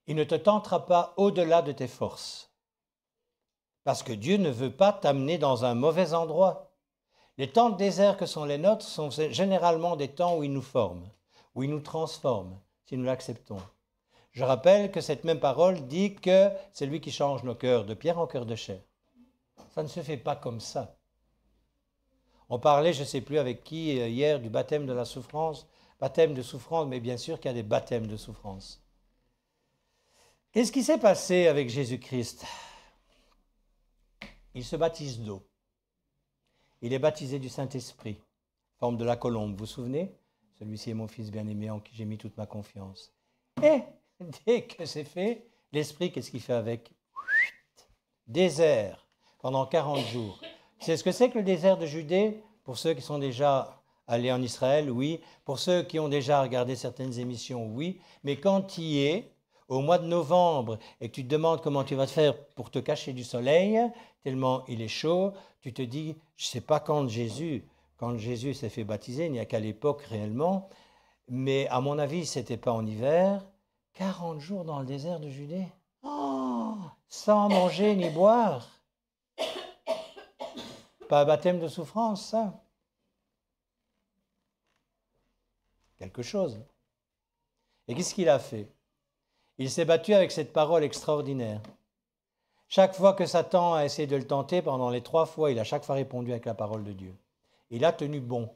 Il ne te tentera pas au-delà de tes forces. Parce que Dieu ne veut pas t'amener dans un mauvais endroit. Les temps de désert que sont les nôtres sont généralement des temps où il nous forme, où il nous transforme, si nous l'acceptons. Je rappelle que cette même parole dit que c'est lui qui change nos cœurs de pierre en cœur de chair. Ça ne se fait pas comme ça. On parlait, je ne sais plus avec qui, hier, du baptême de la souffrance. Baptême de souffrance, mais bien sûr qu'il y a des baptêmes de souffrance. Qu'est-ce qui s'est passé avec Jésus-Christ? Il se baptise d'eau. Il est baptisé du Saint-Esprit, forme de la colombe, vous vous souvenez? Celui-ci est mon fils bien-aimé en qui j'ai mis toute ma confiance. Et dès que c'est fait, l'Esprit, qu'est-ce qu'il fait avec? Désert, pendant 40 jours. C'est ce que c'est que le désert de Judée? Pour ceux qui sont déjà allés en Israël, oui. Pour ceux qui ont déjà regardé certaines émissions, oui. Mais quand tu y es, au mois de novembre, et que tu te demandes comment tu vas te faire pour te cacher du soleil, tellement il est chaud, tu te dis, je ne sais pas quand Jésus s'est fait baptiser, il n'y a qu'à l'époque réellement, mais à mon avis, ce n'était pas en hiver, 40 jours dans le désert de Judée, sans manger ni boire. Pas un baptême de souffrance, ça. Quelque chose. Et qu'est-ce qu'il a fait? Il s'est battu avec cette parole extraordinaire. Chaque fois que Satan a essayé de le tenter, pendant les 3 fois, il a chaque fois répondu avec la parole de Dieu. Il a tenu bon.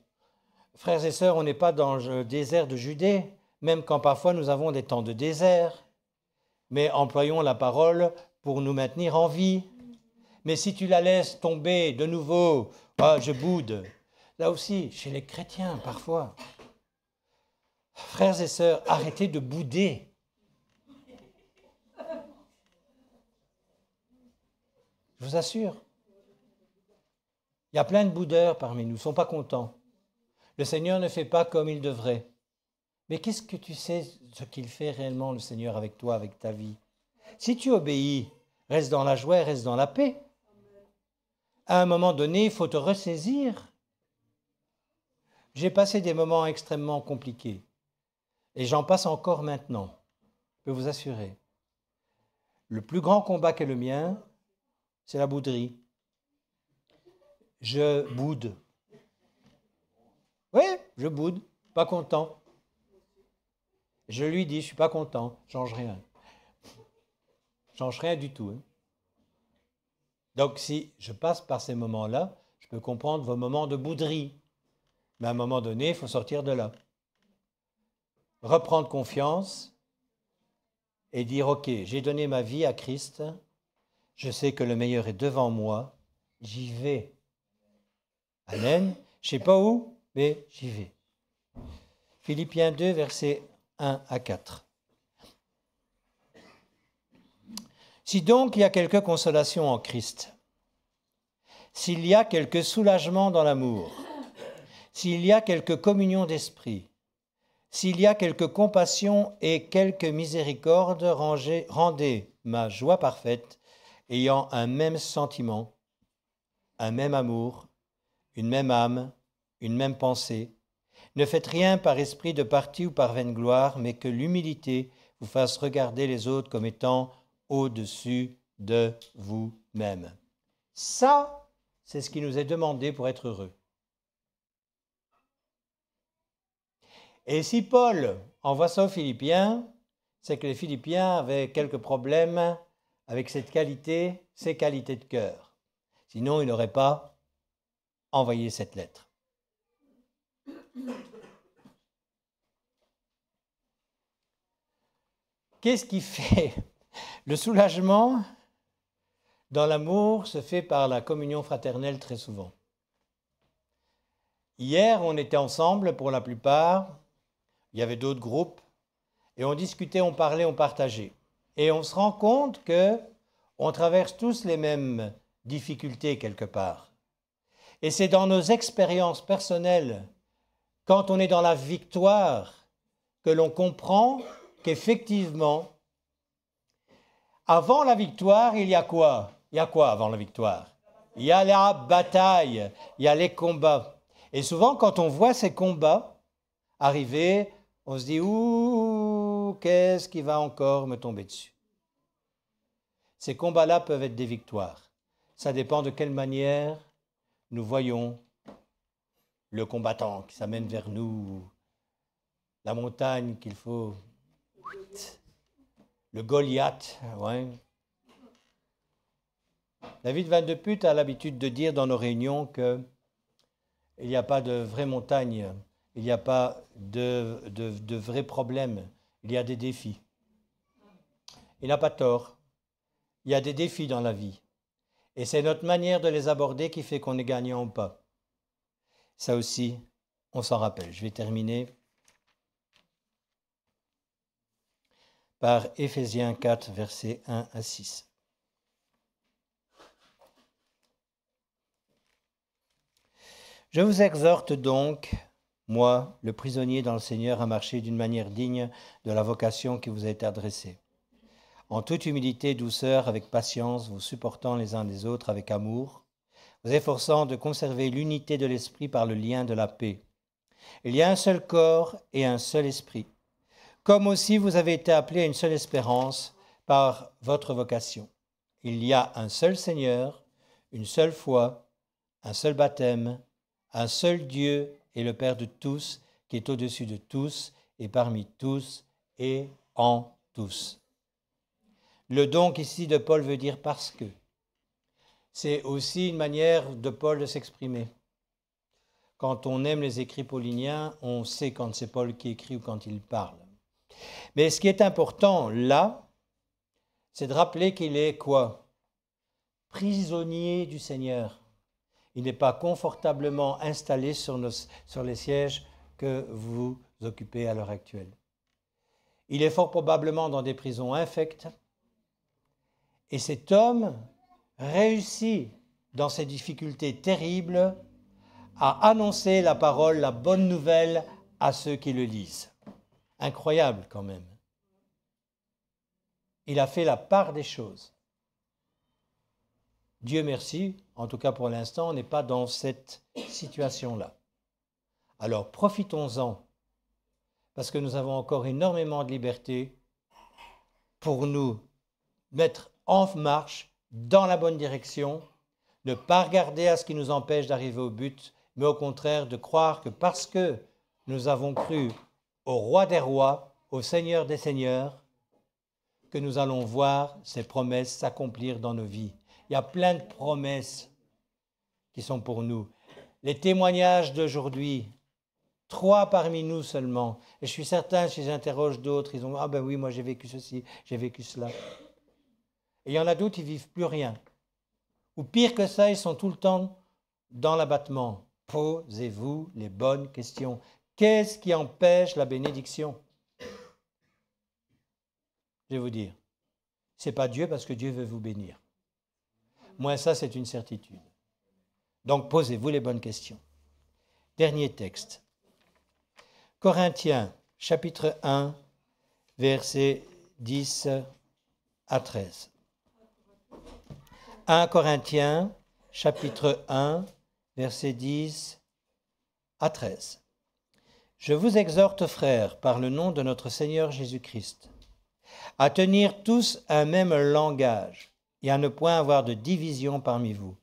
Frères et sœurs, on n'est pas dans le désert de Judée, même quand parfois nous avons des temps de désert. Mais employons la parole pour nous maintenir en vie. Mais si tu la laisses tomber de nouveau, je boude. Là aussi, chez les chrétiens, parfois. Frères et sœurs, arrêtez de bouder. Je vous assure. Il y a plein de boudeurs parmi nous, ils ne sont pas contents. Le Seigneur ne fait pas comme il devrait. Mais qu'est-ce que tu sais ce qu'il fait réellement, le Seigneur, avec toi, avec ta vie? Si tu obéis, reste dans la joie et reste dans la paix. À un moment donné, il faut te ressaisir. J'ai passé des moments extrêmement compliqués. Et j'en passe encore maintenant, je peux vous assurer. Le plus grand combat qu'est le mien, c'est la bouderie. Je boude. Oui, je boude, pas content. Je lui dis, je ne suis pas content, change rien. Change rien du tout. Hein. Donc si je passe par ces moments-là, je peux comprendre vos moments de bouderie. Mais à un moment donné, il faut sortir de là. Reprendre confiance et dire, ok, j'ai donné ma vie à Christ, je sais que le meilleur est devant moi, j'y vais. Amen. Je ne sais pas où, mais j'y vais. Philippiens 2, versets 1 à 4. Si donc il y a quelque consolation en Christ, s'il y a quelque soulagement dans l'amour, s'il y a quelque communion d'esprit, s'il y a quelque compassion et quelque miséricorde, rendez ma joie parfaite, ayant un même sentiment, un même amour, une même âme, une même pensée. Ne faites rien par esprit de parti ou par vaine gloire, mais que l'humilité vous fasse regarder les autres comme étant au-dessus de vous-même. Ça, c'est ce qui nous est demandé pour être heureux. Et si Paul envoie ça aux Philippiens, c'est que les Philippiens avaient quelques problèmes avec cette qualité, ces qualités de cœur. Sinon, il n'aurait pas envoyé cette lettre. Qu'est-ce qui fait le soulagement dans l'amour se fait par la communion fraternelle très souvent. Hier, on était ensemble pour la plupart, il y avait d'autres groupes, et on discutait, on parlait, on partageait. Et on se rend compte qu'on traverse tous les mêmes difficultés quelque part. Et c'est dans nos expériences personnelles, quand on est dans la victoire, que l'on comprend qu'effectivement, avant la victoire, il y a quoi? Il y a quoi avant la victoire? Il y a la bataille, il y a les combats. Et souvent, quand on voit ces combats arriver, on se dit « Ouh, qu'est-ce qui va encore me tomber dessus ?» Ces combats-là peuvent être des victoires. Ça dépend de quelle manière nous voyons le combattant qui s'amène vers nous, la montagne qu'il faut, le Goliath, ouais. David Van de Putte a l'habitude de dire dans nos réunions qu'il n'y a pas de vraies montagnes, il n'y a pas de vrais problèmes, il y a des défis. Il n'a pas tort. Il y a des défis dans la vie. Et c'est notre manière de les aborder qui fait qu'on est gagnant ou pas. Ça aussi, on s'en rappelle. Je vais terminer par Éphésiens 4, versets 1 à 6. Je vous exhorte donc, moi, le prisonnier dans le Seigneur, à marcher d'une manière digne de la vocation qui vous a été adressée. En toute humilité et douceur, avec patience, vous supportant les uns les autres avec amour, vous efforçant de conserver l'unité de l'esprit par le lien de la paix. Il y a un seul corps et un seul esprit, comme aussi vous avez été appelés à une seule espérance par votre vocation. Il y a un seul Seigneur, une seule foi, un seul baptême, un seul Dieu et le Père de tous, qui est au-dessus de tous et parmi tous et en tous. Le donc ici de Paul veut dire parce que. C'est aussi une manière de Paul de s'exprimer. Quand on aime les écrits pauliniens, on sait quand c'est Paul qui écrit ou quand il parle. Mais ce qui est important là, c'est de rappeler qu'il est quoi? Prisonnier du Seigneur. Il n'est pas confortablement installé sur les sièges que vous occupez à l'heure actuelle. Il est fort probablement dans des prisons infectes. Et cet homme réussit dans ses difficultés terribles à annoncer la parole, la bonne nouvelle à ceux qui le lisent. Incroyable quand même. Il a fait la part des choses. Dieu merci, en tout cas pour l'instant, on n'est pas dans cette situation-là. Alors profitons-en, parce que nous avons encore énormément de liberté pour nous mettre en marche dans la bonne direction, ne pas regarder à ce qui nous empêche d'arriver au but, mais au contraire de croire que parce que nous avons cru au roi des rois, au Seigneur des seigneurs, que nous allons voir ces promesses s'accomplir dans nos vies. Il y a plein de promesses qui sont pour nous. Les témoignages d'aujourd'hui, 3 parmi nous seulement, et je suis certain, si j'interroge d'autres, ils ont « Ah ben oui, moi j'ai vécu ceci, j'ai vécu cela ». Et il y en a d'autres qui ne vivent plus rien. Ou pire que ça, ils sont tout le temps dans l'abattement. Posez-vous les bonnes questions. Qu'est-ce qui empêche la bénédiction? Je vais vous dire, ce n'est pas Dieu parce que Dieu veut vous bénir. Moi, ça, c'est une certitude. Donc, posez-vous les bonnes questions. Dernier texte. Corinthiens, chapitre 1, versets 10 à 13. 1 Corinthiens, chapitre 1, versets 10 à 13. Je vous exhorte, frères, par le nom de notre Seigneur Jésus-Christ, à tenir tous un même langage et à ne point avoir de division parmi vous,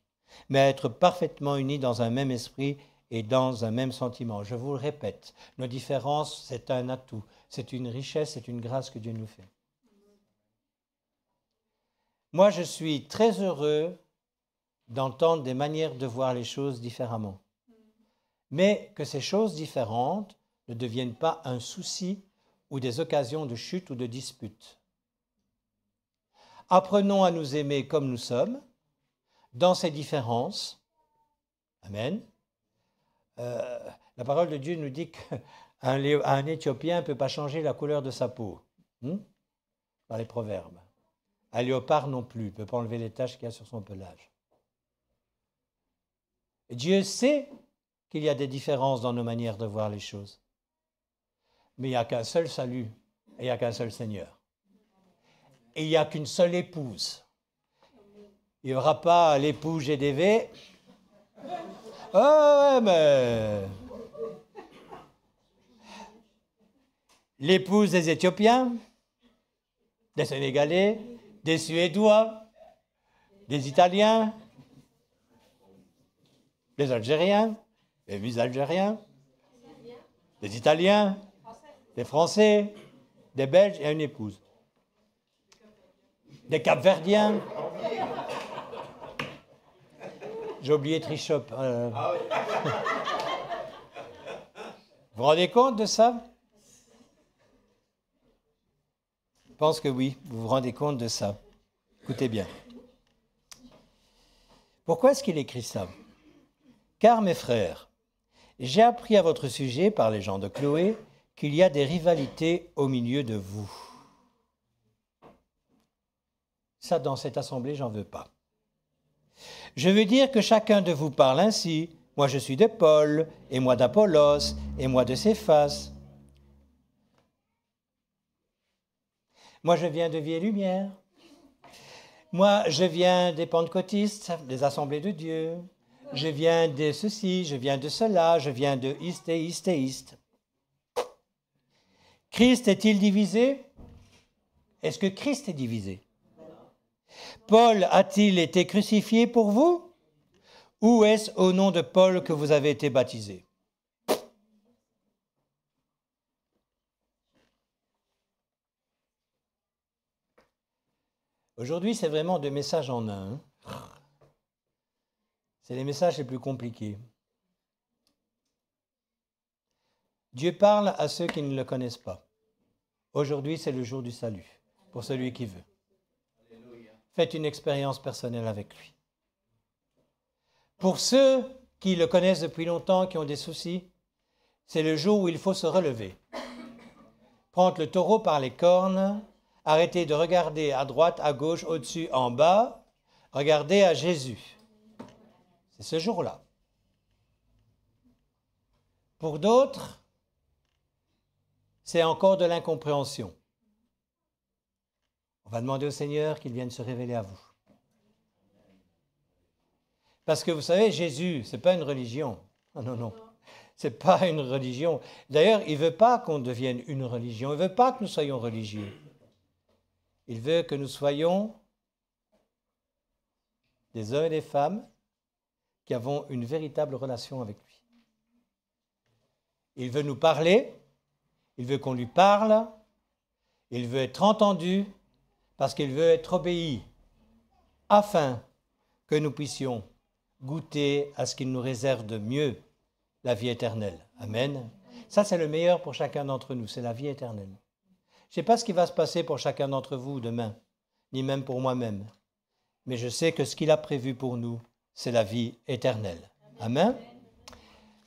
mais à être parfaitement unis dans un même esprit et dans un même sentiment. Je vous le répète, nos différences, c'est un atout, c'est une richesse, c'est une grâce que Dieu nous fait. Moi, je suis très heureux d'entendre des manières de voir les choses différemment. Mais que ces choses différentes ne deviennent pas un souci ou des occasions de chute ou de dispute. Apprenons à nous aimer comme nous sommes, dans ces différences. Amen. La parole de Dieu nous dit qu'un Éthiopien ne peut pas changer la couleur de sa peau, dans les proverbes. Un léopard non plus, ne peut pas enlever les taches qu'il y a sur son pelage. Et Dieu sait qu'il y a des différences dans nos manières de voir les choses. Mais il n'y a qu'un seul salut et il n'y a qu'un seul Seigneur. Et il n'y a qu'une seule épouse. Il n'y aura pas l'épouse GDV. Ah ouais, mais... l'épouse des Éthiopiens, des Sénégalais, des Suédois, des Italiens, des Algériens, des Algériens, des Italiens, des Français, des Belges et une épouse. Des Capverdiens. J'ai oublié Trichop. Vous vous rendez compte de ça? Je pense que oui, vous vous rendez compte de ça. Écoutez bien. Pourquoi est-ce qu'il écrit ça? Car, mes frères, j'ai appris à votre sujet par les gens de Chloé qu'il y a des rivalités au milieu de vous. Ça, dans cette assemblée, j'en veux pas. Je veux dire que chacun de vous parle ainsi. Moi, je suis de Paul, et moi d'Apollos, et moi de Céphas. Moi, je viens de Vie et Lumière. Moi, je viens des pentecôtistes, des assemblées de Dieu. Je viens de ceci, je viens de cela, je viens de East et East et East. Christ est-il divisé? Est-ce que Christ est divisé? Paul a-t-il été crucifié pour vous? Ou est-ce au nom de Paul que vous avez été baptisés? Aujourd'hui, c'est vraiment deux messages en un. C'est les messages les plus compliqués. Dieu parle à ceux qui ne le connaissent pas. Aujourd'hui, c'est le jour du salut, pour celui qui veut. Faites une expérience personnelle avec lui. Pour ceux qui le connaissent depuis longtemps, qui ont des soucis, c'est le jour où il faut se relever. Prendre le taureau par les cornes, arrêter de regarder à droite, à gauche, au-dessus, en bas, regardez à Jésus. C'est ce jour-là. Pour d'autres, c'est encore de l'incompréhension. On va demander au Seigneur qu'il vienne se révéler à vous. Parce que vous savez, Jésus, ce n'est pas une religion. Ah non, non, ce n'est pas une religion. D'ailleurs, il ne veut pas qu'on devienne une religion. Il ne veut pas que nous soyons religieux. Il veut que nous soyons des hommes et des femmes qui avons une véritable relation avec lui. Il veut nous parler, il veut qu'on lui parle, il veut être entendu, parce qu'il veut être obéi, afin que nous puissions goûter à ce qu'il nous réserve de mieux, la vie éternelle. Amen. Ça, c'est le meilleur pour chacun d'entre nous, c'est la vie éternelle. Je ne sais pas ce qui va se passer pour chacun d'entre vous demain, ni même pour moi-même, mais je sais que ce qu'il a prévu pour nous, c'est la vie éternelle. Amen.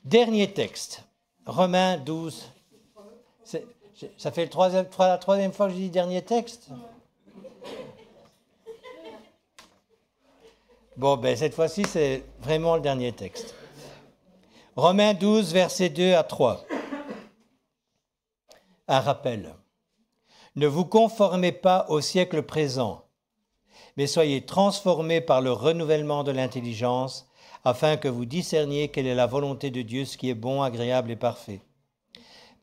Dernier texte, Romains 12. Ça fait la troisième fois que je dis dernier texte. Bon, ben cette fois-ci, c'est vraiment le dernier texte. Romains 12, versets 2 à 3. Un rappel. Ne vous conformez pas au siècle présent, mais soyez transformés par le renouvellement de l'intelligence, afin que vous discerniez quelle est la volonté de Dieu, ce qui est bon, agréable et parfait.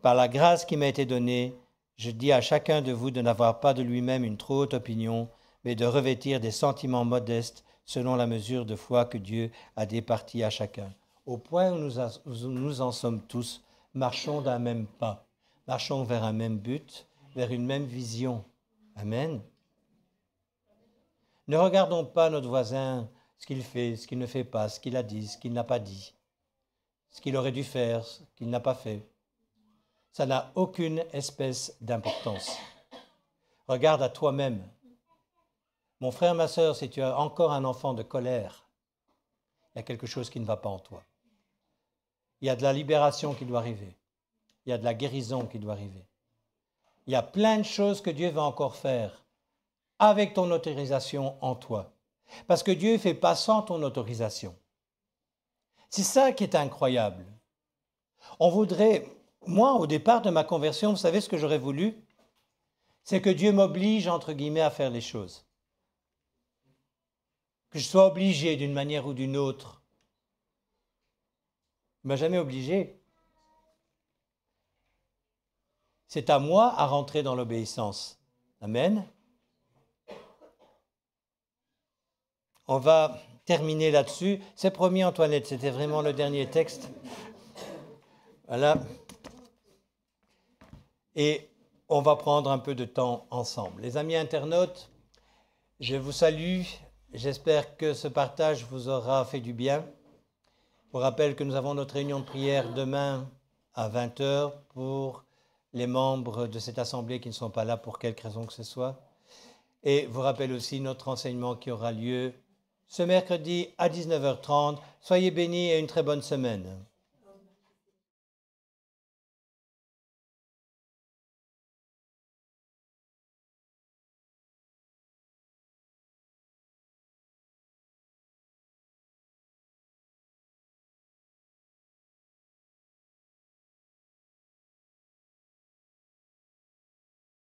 Par la grâce qui m'a été donnée, je dis à chacun de vous de n'avoir pas de lui-même une trop haute opinion, mais de revêtir des sentiments modestes selon la mesure de foi que Dieu a départie à chacun. Au point où nous en sommes tous, marchons d'un même pas, marchons vers un même but, vers une même vision. Amen. Ne regardons pas notre voisin ce qu'il fait, ce qu'il ne fait pas, ce qu'il a dit, ce qu'il n'a pas dit, ce qu'il aurait dû faire, ce qu'il n'a pas fait. Ça n'a aucune espèce d'importance. Regarde à toi-même. Mon frère, ma sœur, si tu as encore un enfant de colère, il y a quelque chose qui ne va pas en toi. Il y a de la libération qui doit arriver. Il y a de la guérison qui doit arriver. Il y a plein de choses que Dieu va encore faire avec ton autorisation en toi. Parce que Dieu ne fait pas sans ton autorisation. C'est ça qui est incroyable. On voudrait, moi, au départ de ma conversion, vous savez ce que j'aurais voulu? C'est que Dieu m'oblige, entre guillemets, à faire les choses. Que je sois obligé d'une manière ou d'une autre. Il ne m'a jamais obligé. C'est à moi à rentrer dans l'obéissance. Amen. On va terminer là-dessus. C'est promis, Antoinette, c'était vraiment le dernier texte. Voilà. Et on va prendre un peu de temps ensemble. Les amis internautes, je vous salue. J'espère que ce partage vous aura fait du bien. Je vous rappelle que nous avons notre réunion de prière demain à 20h pour les membres de cette assemblée qui ne sont pas là pour quelque raison que ce soit. Et je vous rappelle aussi notre enseignement qui aura lieu ce mercredi à 19h30. Soyez bénis et une très bonne semaine.